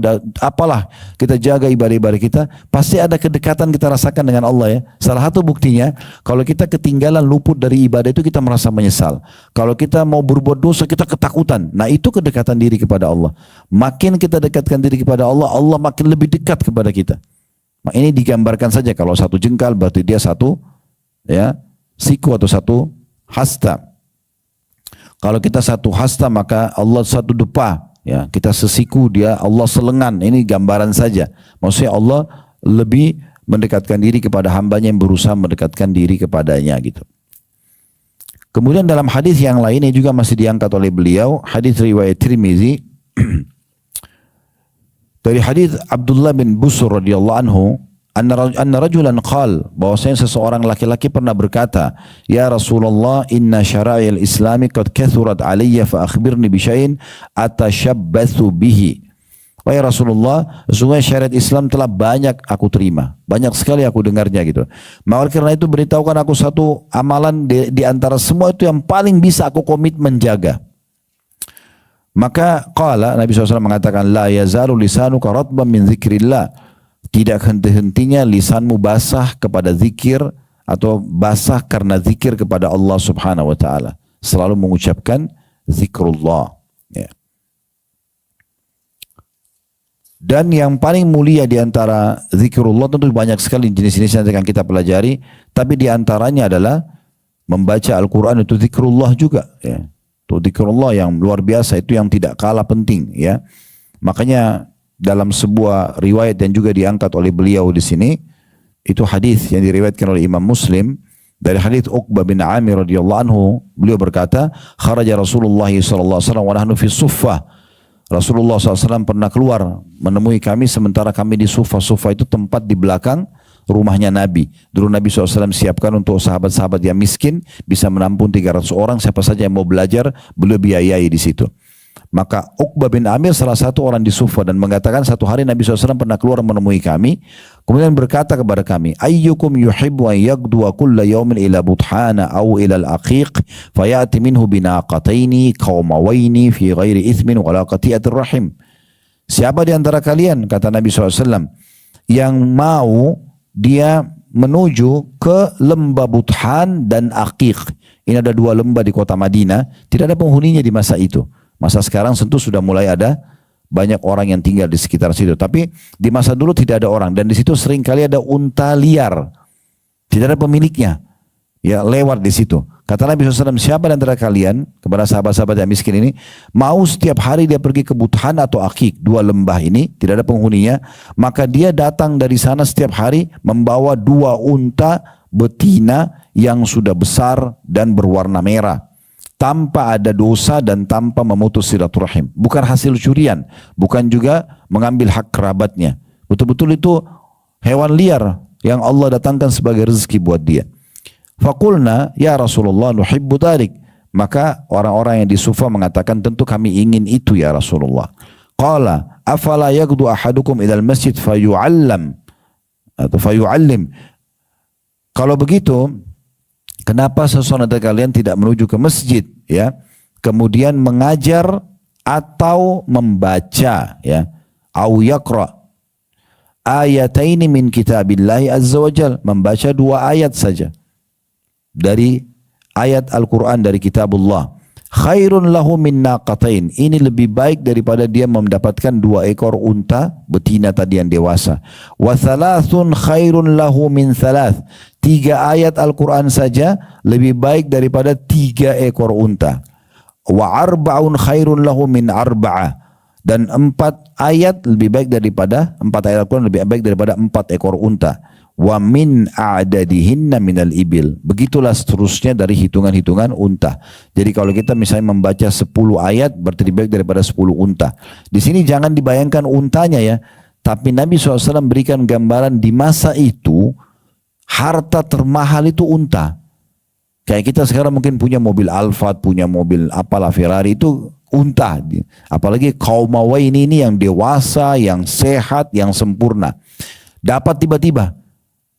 kita jaga ibadah-ibadah kita. Pasti ada kedekatan kita rasakan dengan Allah, ya. Salah satu buktinya, kalau kita ketinggalan luput dari ibadah itu kita merasa menyesal. Kalau kita mau berbuat dosa kita ketakutan. Nah itu kedekatan diri kepada Allah. Makin kita dekatkan diri kepada Allah, Allah makin lebih dekat kepada kita. Ini digambarkan saja, kalau satu jengkal berarti dia satu, ya, siku atau satu hasta. Kalau kita satu hasta maka Allah satu depa, ya, kita sesiku, dia Allah selengan. Ini gambaran saja. Maksudnya Allah lebih mendekatkan diri kepada hambanya yang berusaha mendekatkan diri kepadanya gitu. Kemudian dalam hadis yang lain yang juga masih diangkat oleh beliau, hadis riwayat Tirmizi dari hadis Abdullah bin Busur radhiyallahu anhu, anna rajulan qal, bahwasanya seseorang laki-laki pernah berkata, ya Rasulullah, inna syara'il islami qad kathurat alayya fa akhbirni bi syai'in atashabbathu bihi. Wahai Rasulullah, sesungguhnya syariat Islam telah banyak aku terima, banyak sekali aku dengarnya gitu. Maka karena itu beritahukan aku satu amalan di antara semua itu yang paling bisa aku komitmen jaga. Maka qala, Nabi SAW mengatakan, la yazalu lisanuka ratban min zikrillah. Tidak henti-hentinya lisanmu basah kepada zikir atau basah karena zikir kepada Allah Subhanahu wa taala. Selalu mengucapkan zikrullah, ya. Dan yang paling mulia di antara zikrullah, tentu banyak sekali jenis-jenis yang akan kita pelajari, tapi di antaranya adalah membaca Al-Quran, itu zikrullah juga, ya. Itu zikrullah yang luar biasa, itu yang tidak kalah penting, ya. Makanya dalam sebuah riwayat yang juga diangkat oleh beliau di sini, itu hadis yang diriwayatkan oleh Imam Muslim dari hadis Uqbah bin Amir radhiyallahu anhu, beliau berkata, kharaja Rasulullah sallallahu alaihi wasallam wa nahnu fi suffah. Rasulullah SAW pernah keluar menemui kami sementara kami di Suffah. Suffah itu tempat di belakang rumahnya Nabi. Dulu Nabi SAW siapkan untuk sahabat-sahabat yang miskin, bisa menampung 300 orang, siapa saja yang mau belajar, beliau biayai di situ. Maka Uqbah bin Amir salah satu orang di Sufa dan mengatakan satu hari Nabi SAW pernah keluar menemui kami. Kemudian berkata kepada kami, ayyukum yuhibbu an yagduwa kulla yawmin ila buthana aw ila al-aqiq fayati minhu binaqataini qawmawaini fi ghairi ithmin wala qati'atir rahim. Siapa di antara kalian, kata Nabi SAW, yang mau dia menuju ke lembah Buthan dan Aqiq. Ini ada dua lembah di kota Madinah, tidak ada penghuninya di masa itu. Masa sekarang tentu sudah mulai ada banyak orang yang tinggal di sekitar situ. Tapi di masa dulu tidak ada orang. Dan di situ sering kali ada unta liar. Tidak ada pemiliknya. Ya, lewat di situ. Kata Nabi SAW, siapa di antara kalian, kepada sahabat-sahabat yang miskin ini, mau setiap hari dia pergi ke Buthan atau Aqiq, dua lembah ini, tidak ada penghuninya, maka dia datang dari sana setiap hari membawa dua unta betina yang sudah besar dan berwarna merah. Tanpa ada dosa dan tanpa memutus silaturahim. Bukan hasil curian, bukan juga mengambil hak kerabatnya. Betul-betul itu hewan liar yang Allah datangkan sebagai rezeki buat dia. Faqulna ya Rasulullah nuhibbu dzalik. Maka orang-orang yang di Sufa mengatakan tentu kami ingin itu ya Rasulullah. Qala afala yaqdu ahadukum ilal masjid fayu'allam atau fayu'allim. Kalau begitu, kenapa seseorang dari kalian tidak menuju ke masjid, ya, kemudian mengajar atau membaca, ya, au yaqra ayataini min kitabillahi azza wajal, membaca dua ayat saja dari ayat Al-Quran dari kitabullah. Khairun lahu min naqatain, ini lebih baik daripada dia mendapatkan dua ekor unta betina tadi yang dewasa. Wa thalathun khairun lahu min thalath, tiga ayat Al-Quran saja lebih baik daripada tiga ekor unta. Wa arba'un khairun lahu min arba'ah, dan empat ayat lebih baik daripada empat ayat Al-Quran lebih baik daripada empat ekor unta. Wa min a'dadihinna minal ibil. Begitulah seterusnya dari hitungan-hitungan unta. Jadi kalau kita misalnya membaca 10 ayat berarti lebih baik daripada 10 unta. Di sini jangan dibayangkan untanya ya. Tapi Nabi SAW berikan gambaran di masa itu harta termahal itu unta. Kayak kita sekarang mungkin punya mobil Alphard, punya mobil apalah Ferrari, itu unta. Apalagi kaum ini yang dewasa, yang sehat, yang sempurna. Dapat tiba-tiba.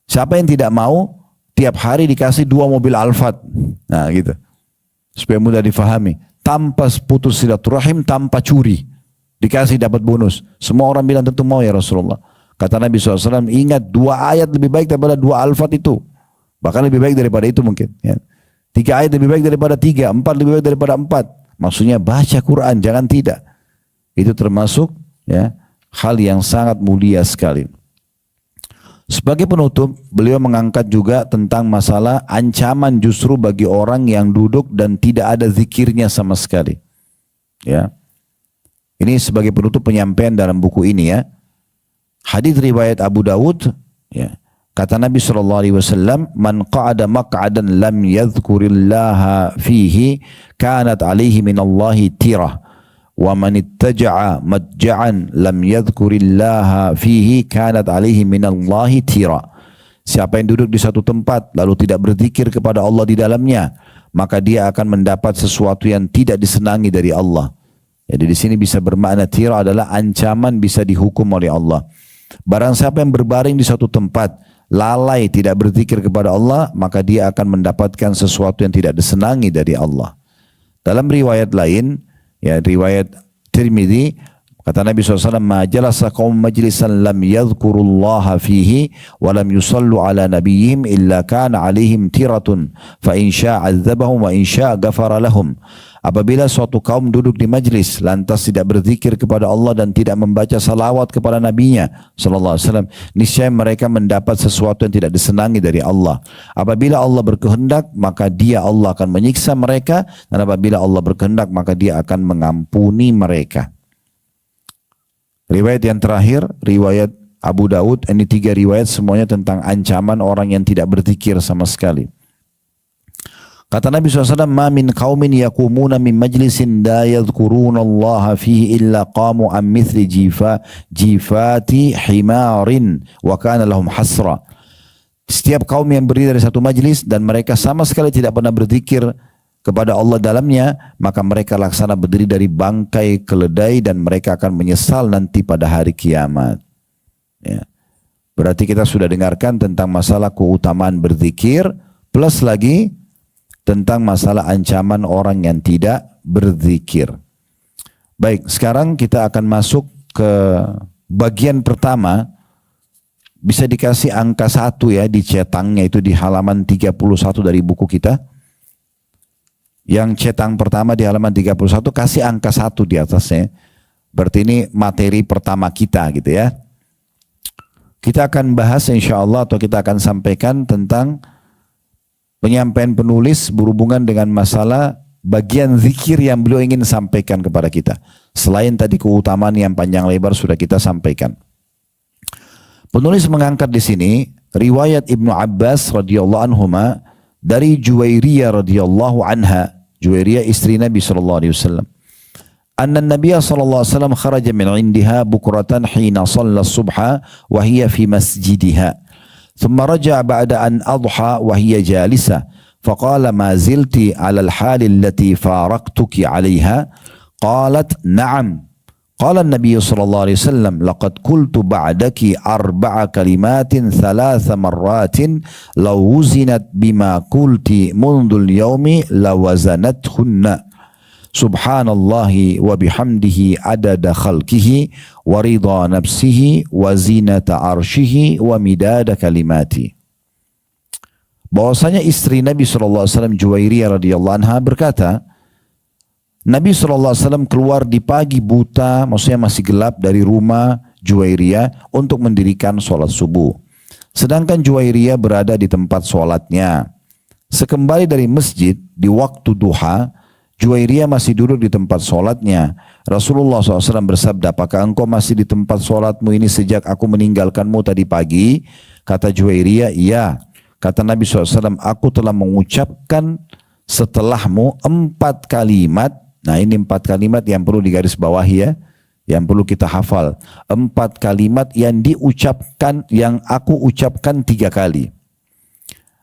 Siapa yang tidak mau tiap hari dikasih 2 mobil Alphard? Nah gitu. Supaya mudah difahami. Tanpa putus silaturahim, tanpa curi. Dikasih dapat bonus. Semua orang bilang tentu mau ya Rasulullah. Kata Nabi SAW, ingat 2 ayat lebih baik daripada 2 Alphard itu. Bahkan lebih baik daripada itu mungkin. Ya. 3 ayat lebih baik daripada 3. 4 lebih baik daripada 4. Maksudnya baca Quran, jangan tidak. Itu termasuk ya hal yang sangat mulia sekali. Sebagai penutup, beliau mengangkat juga tentang masalah ancaman justru bagi orang yang duduk dan tidak ada zikirnya sama sekali. Ya. Ini sebagai penutup penyampaian dalam buku ini ya. Hadis riwayat Abu Dawud, ya. Kata Nabi SAW, man qa'ada maq'adan lam yadhkurillaha fihi kanat alaihi minallahi tirah. Wa man ittaja'a madja'an lam yadhkurillaha fihi kanat alaihi minallahi tira. Siapa yang duduk di satu tempat lalu tidak berzikir kepada Allah di dalamnya, maka dia akan mendapat sesuatu yang tidak disenangi dari Allah. Jadi di sini bisa bermakna tira adalah ancaman bisa dihukum oleh Allah. Barang siapa yang berbaring di satu tempat lalai tidak berzikir kepada Allah, maka dia akan mendapatkan sesuatu yang tidak disenangi dari Allah. Dalam riwayat lain, ya riwayat Tirmidzi, kata Nabi SAW, ma jalasa qaum majlisan lam yadhkurullaha fihi wa lam yusallu ala nabiyihim illa kana alaihim tiratun fa in syaa 'adzabahum wa in syaa ghafara lahum. Apabila suatu kaum duduk di majlis lantas tidak berzikir kepada Allah dan tidak membaca salawat kepada nabinya sallallahu alaihi wasallam, niscaya mereka mendapat sesuatu yang tidak disenangi dari Allah. Apabila Allah berkehendak, maka dia Allah akan menyiksa mereka, dan apabila Allah berkehendak, maka dia akan mengampuni mereka. Riwayat yang terakhir, riwayat Abu Daud, ini 3 riwayat semuanya tentang ancaman orang yang tidak berzikir sama sekali. Kata Nabi SAW, ma min qaumin yakumuna min majlisin la yadhkuruna Allah fihi illa qamu am mithli jifati himarin wa kana lahum hasra. Setiap kaum yang berdiri dari satu majlis dan mereka sama sekali tidak pernah berzikir kepada Allah dalamnya, maka mereka laksana berdiri dari bangkai keledai dan mereka akan menyesal nanti pada hari kiamat. Ya. Berarti kita sudah dengarkan tentang masalah keutamaan berzikir, plus lagi tentang masalah ancaman orang yang tidak berzikir. Baik, sekarang kita akan masuk ke bagian pertama. Bisa dikasih angka 1 ya di cetangnya, itu di halaman 31 dari buku kita. Yang cetang pertama di halaman 31 kasih angka 1 di atasnya. Berarti ini materi pertama kita gitu ya. Kita akan bahas insya Allah atau kita akan sampaikan tentang penyampaian penulis berhubungan dengan masalah bagian zikir yang beliau ingin sampaikan kepada kita. Selain tadi keutamaan yang panjang lebar sudah kita sampaikan. Penulis mengangkat di sini riwayat Ibnu Abbas radhiyallahu anhuma dari Juwairiyah radhiyallahu anha. Juwairiyah istri Nabi sallallahu alaihi wasallam. Anna Nabi sallallahu alaihi wasallam kharaja min indiha bukratan hina shalla subha wa hiya fi masjidiha. Thumma raja'a ba'da an adha wa hiya jalisa. Faqala ma zilti 'ala al-hal allati faraqtuki 'alayha? Qalat na'am. Qala an-nabiy sallallahu alaihi wasallam laqad qultu ba'daki 4 kalimatin 3 marratin law wuzinat bima qulti mundul yawmi lawazanathunna subhanallahi wa bihamdihi adada khalqihi wa ridha nafsihi wa zinata arshihi wa midada kalimati. Bahwasanya istri Nabi SAW Juwairiyah radhiyallahu anha berkata, Nabi SAW keluar di pagi buta, maksudnya masih gelap dari rumah Juwairiyah untuk mendirikan sholat subuh. Sedangkan Juwairiyah berada di tempat sholatnya. Sekembali dari masjid di waktu duha, Juwairiyah masih duduk di tempat sholatnya. Rasulullah SAW bersabda, apakah engkau masih di tempat sholatmu ini sejak aku meninggalkanmu tadi pagi? Kata Juwairiyah, iya. Kata Nabi SAW, aku telah mengucapkan setelahmu 4 kalimat. Nah ini 4 kalimat yang perlu digarisbawahi ya, yang perlu kita hafal. 4 kalimat yang diucapkan, yang aku ucapkan 3 kali.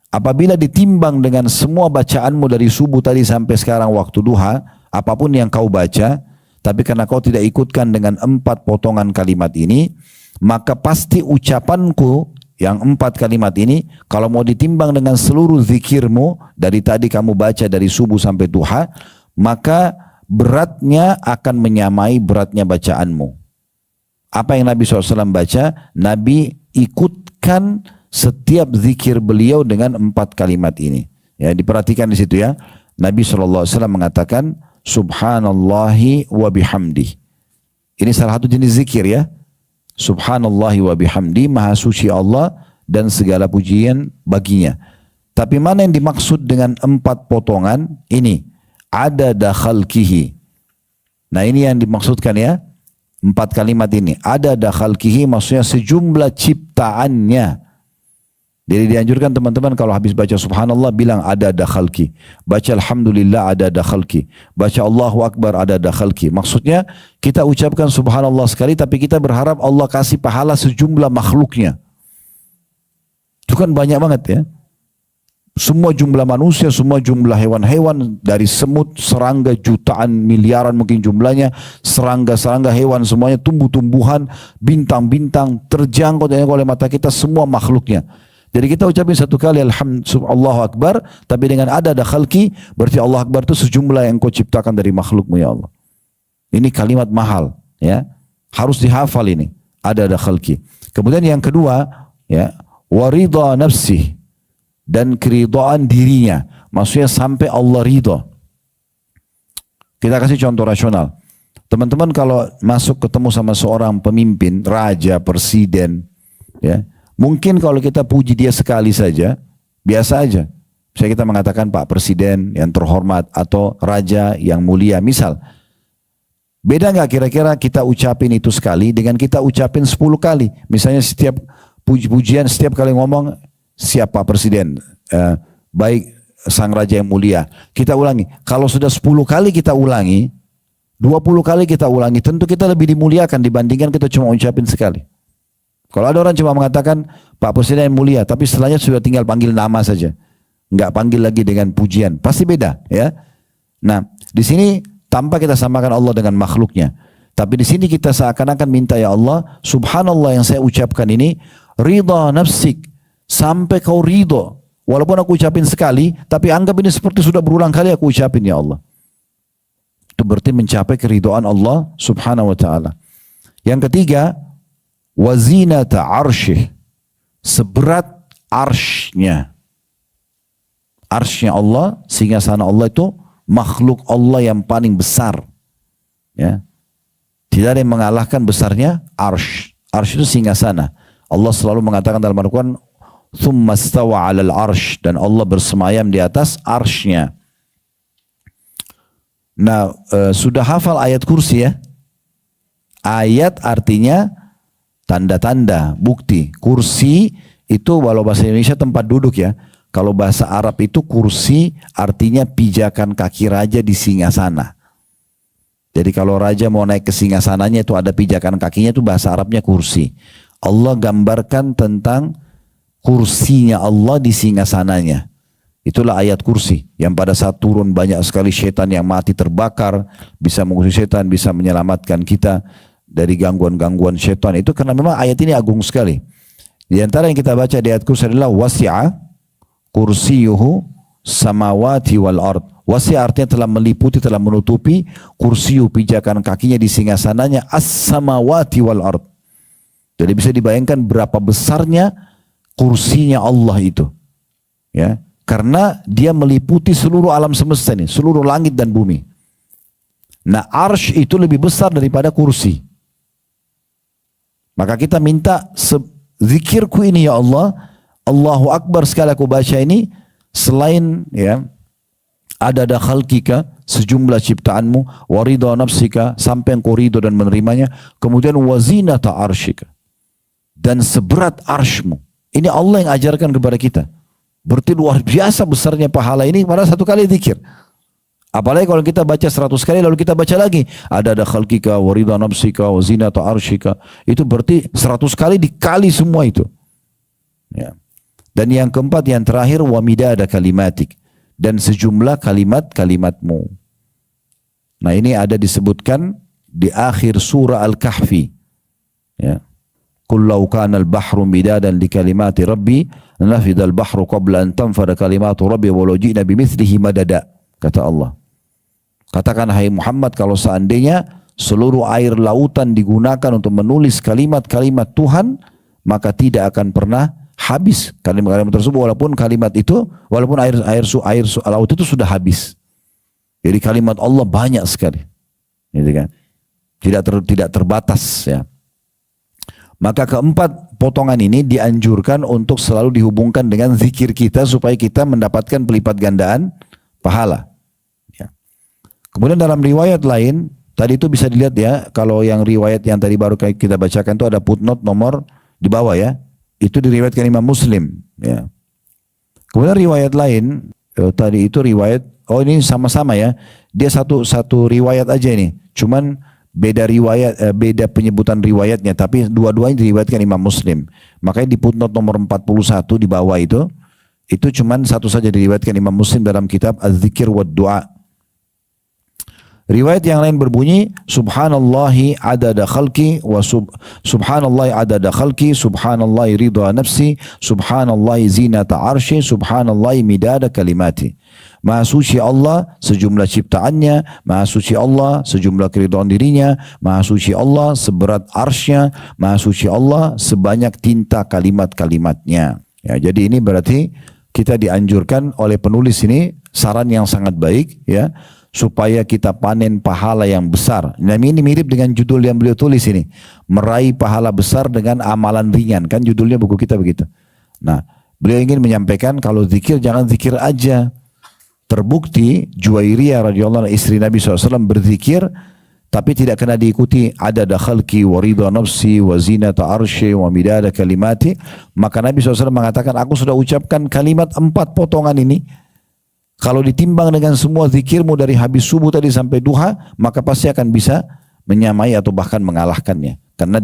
Apabila ditimbang dengan semua bacaanmu dari subuh tadi sampai sekarang waktu duha, apapun yang kau baca, tapi karena kau tidak ikutkan dengan 4 potongan kalimat ini, maka pasti ucapanku yang 4 kalimat ini, kalau mau ditimbang dengan seluruh zikirmu, dari tadi kamu baca dari subuh sampai duha, maka beratnya akan menyamai beratnya bacaanmu. Apa yang Nabi SAW baca, Nabi ikutkan setiap zikir beliau dengan 4 kalimat ini. Ya, diperhatikan di situ ya. Nabi SAW mengatakan, Subhanallahi wa bihamdi. Ini salah satu jenis zikir ya. Subhanallahi wa bihamdi, maha suci Allah dan segala pujian baginya. Tapi mana yang dimaksud dengan 4 potongan? Ini. Adada khalqihi. Nah ini yang dimaksudkan ya. 4 kalimat ini. Adada khalqihi maksudnya sejumlah ciptaannya. Jadi dianjurkan teman-teman kalau habis baca subhanallah bilang adada khalqi. Baca alhamdulillah adada khalqi. Baca Allahu Akbar adada khalqi. Maksudnya kita ucapkan subhanallah sekali tapi kita berharap Allah kasih pahala sejumlah makhluknya. Itu kan banyak banget ya. Semua jumlah manusia, semua jumlah hewan-hewan dari semut, serangga jutaan, miliaran mungkin jumlahnya, serangga-serangga hewan semuanya, tumbuh-tumbuhan, bintang-bintang terjangkau oleh mata kita semua makhluknya. Jadi kita ucapin 1 kali alhamdulillah Allahu Akbar, tapi dengan adada khalqi, berarti Allah Akbar itu sejumlah yang kau ciptakan dari makhlukmu ya Allah. Ini kalimat mahal ya. Harus dihafal ini, adada khalqi. Kemudian yang kedua ya, waridha nafsih, dan keridhaan dirinya, maksudnya sampai Allah ridha. Kita kasih contoh rasional. Teman-teman kalau masuk ketemu sama seorang pemimpin, raja, presiden, ya, mungkin kalau kita puji dia sekali saja, biasa aja. Misalnya kita mengatakan Pak Presiden yang terhormat atau Raja yang mulia, misal. Beda nggak kira-kira kita ucapin itu sekali dengan kita ucapin 10 kali. Misalnya setiap puji-pujian, setiap kali ngomong, siapa presiden, baik sang raja yang mulia, kita ulangi. Kalau sudah 10 kali kita ulangi, 20 kali kita ulangi, tentu kita lebih dimuliakan dibandingkan kita cuma ucapin sekali. Kalau ada orang cuma mengatakan Pak Presiden yang mulia, tapi setelahnya sudah tinggal panggil nama saja, nggak panggil lagi dengan pujian, pasti beda ya. Nah, di sini tanpa kita samakan Allah dengan makhluknya, tapi di sini kita seakan-akan minta, ya Allah, subhanallah yang saya ucapkan ini ridha nafsik, sampai kau ridho. Walaupun aku ucapin sekali, tapi anggap ini seperti sudah berulang kali aku ucapin, ya Allah. Itu berarti mencapai keridhaan Allah subhanahu wa ta'ala. Yang ketiga, wazinata arsyih, seberat arshnya. Arshnya Allah, singgasana Allah itu makhluk Allah yang paling besar. Ya. Tidak ada yang mengalahkan besarnya arsh. Arsh itu singgasana. Allah selalu mengatakan dalam Al-Quran, thumma stawa 'alal arsh, dan Allah bersemayam di atas arshnya. Nah, sudah hafal ayat kursi ya? Ayat artinya tanda-tanda, bukti. Kursi itu walau bahasa Indonesia tempat duduk ya. Kalau bahasa Arab itu kursi artinya pijakan kaki raja di singgasana. Jadi kalau raja mau naik ke singgasananya itu ada pijakan kakinya, itu bahasa Arabnya kursi. Allah gambarkan tentang kursinya Allah di singgasananya. Itulah ayat kursi yang pada saat turun banyak sekali setan yang mati terbakar, bisa mengusir setan, bisa menyelamatkan kita dari gangguan-gangguan setan. Itu karena memang ayat ini agung sekali. Di antara yang kita baca di ayat kursi adalah wasi'a kursiyuhu samawati wal ard. Wasi' artinya telah meliputi, telah menutupi, kursiyu pijakan kakinya di singgasananya as-samawati wal ard. Jadi bisa dibayangkan berapa besarnya kursinya Allah itu. Ya, karena dia meliputi seluruh alam semesta ini, seluruh langit dan bumi. Nah, arsh itu lebih besar daripada kursi. Maka kita minta zikirku ini, ya Allah, Allahu Akbar sekali aku baca ini, selain ya adada khalqika, sejumlah ciptaanmu, waridha nafsika, sampai engkau ridho dan menerimanya, kemudian wazinata arsyika, dan seberat arshmu. Ini Allah yang ajarkan kepada kita. Berarti luar biasa besarnya pahala ini pada satu kali zikir. Apalagi kalau kita baca 100 kali lalu kita baca lagi adada khalqika, waridha nafsika, wazinata arsyika, itu berarti 100 kali dikali semua itu. Ya. Dan yang keempat, yang terakhir, wa midada kalimatik, dan sejumlah kalimat-kalimatmu. Nah, ini ada disebutkan di akhir surah Al-Kahfi. Ya. Qul law kana al-bahru midadan li kalimati rabbi lanafida al-bahru qabla an tanfada kalimatu rabbi walau ji'na bimithlihi madada, kata Allah. Katakan, hai Muhammad, kalau seandainya seluruh air lautan digunakan untuk menulis kalimat-kalimat Tuhan, maka tidak akan pernah habis kalimat-kalimat tersebut, walaupun kalimat itu, walaupun air laut itu sudah habis. Jadi kalimat Allah banyak sekali, gitu kan? Tidak terbatas ya. Maka keempat potongan ini dianjurkan untuk selalu dihubungkan dengan zikir kita supaya kita mendapatkan pelipat gandaan pahala. Ya. Kemudian dalam riwayat lain, tadi itu bisa dilihat ya, kalau yang riwayat yang tadi baru kita bacakan itu ada footnote nomor di bawah ya. Itu diriwayatkan Imam Muslim. Ya. Kemudian riwayat lain, tadi itu riwayat, ini sama-sama ya. Dia satu riwayat aja ini. Cuman beda riwayat, beda penyebutan riwayatnya. Tapi dua-duanya diriwayatkan Imam Muslim. Makanya di footnote nomor 41 di bawah itu cuman satu saja diriwayatkan Imam Muslim dalam kitab Az-Zikir wa Du'a. Riwayat yang lain berbunyi, subhanallahi adada khalqi wa subhanallahi adada khalqi, subhanallahi ridha nafsi, subhanallahi zinata arsy, subhanallahi midada kalimati. Maha suci Allah sejumlah ciptaannya, maha suci Allah sejumlah keridhaan dirinya, maha suci Allah seberat arsy-Nya, maha suci Allah sebanyak tinta kalimat-kalimatnya. Ya, jadi ini berarti kita dianjurkan oleh penulis ini, saran yang sangat baik ya, supaya kita panen pahala yang besar. Nah, ini mirip dengan judul yang beliau tulis ini, meraih pahala besar dengan amalan ringan, kan judulnya buku kita begitu. Nah, beliau ingin menyampaikan kalau zikir jangan zikir aja. Terbukti Juwairiyah radhiyallahu anha, istri Nabi SAW, berzikir tapi tidak kena diikuti adada khalqi wa ridha nafsi wa zinata arsy wa midada kalimati. Maka Nabi SAW mengatakan, aku sudah ucapkan kalimat 4 potongan ini. Kalau ditimbang dengan semua zikirmu dari habis subuh tadi sampai duha, maka pasti akan bisa menyamai atau bahkan mengalahkannya. Karena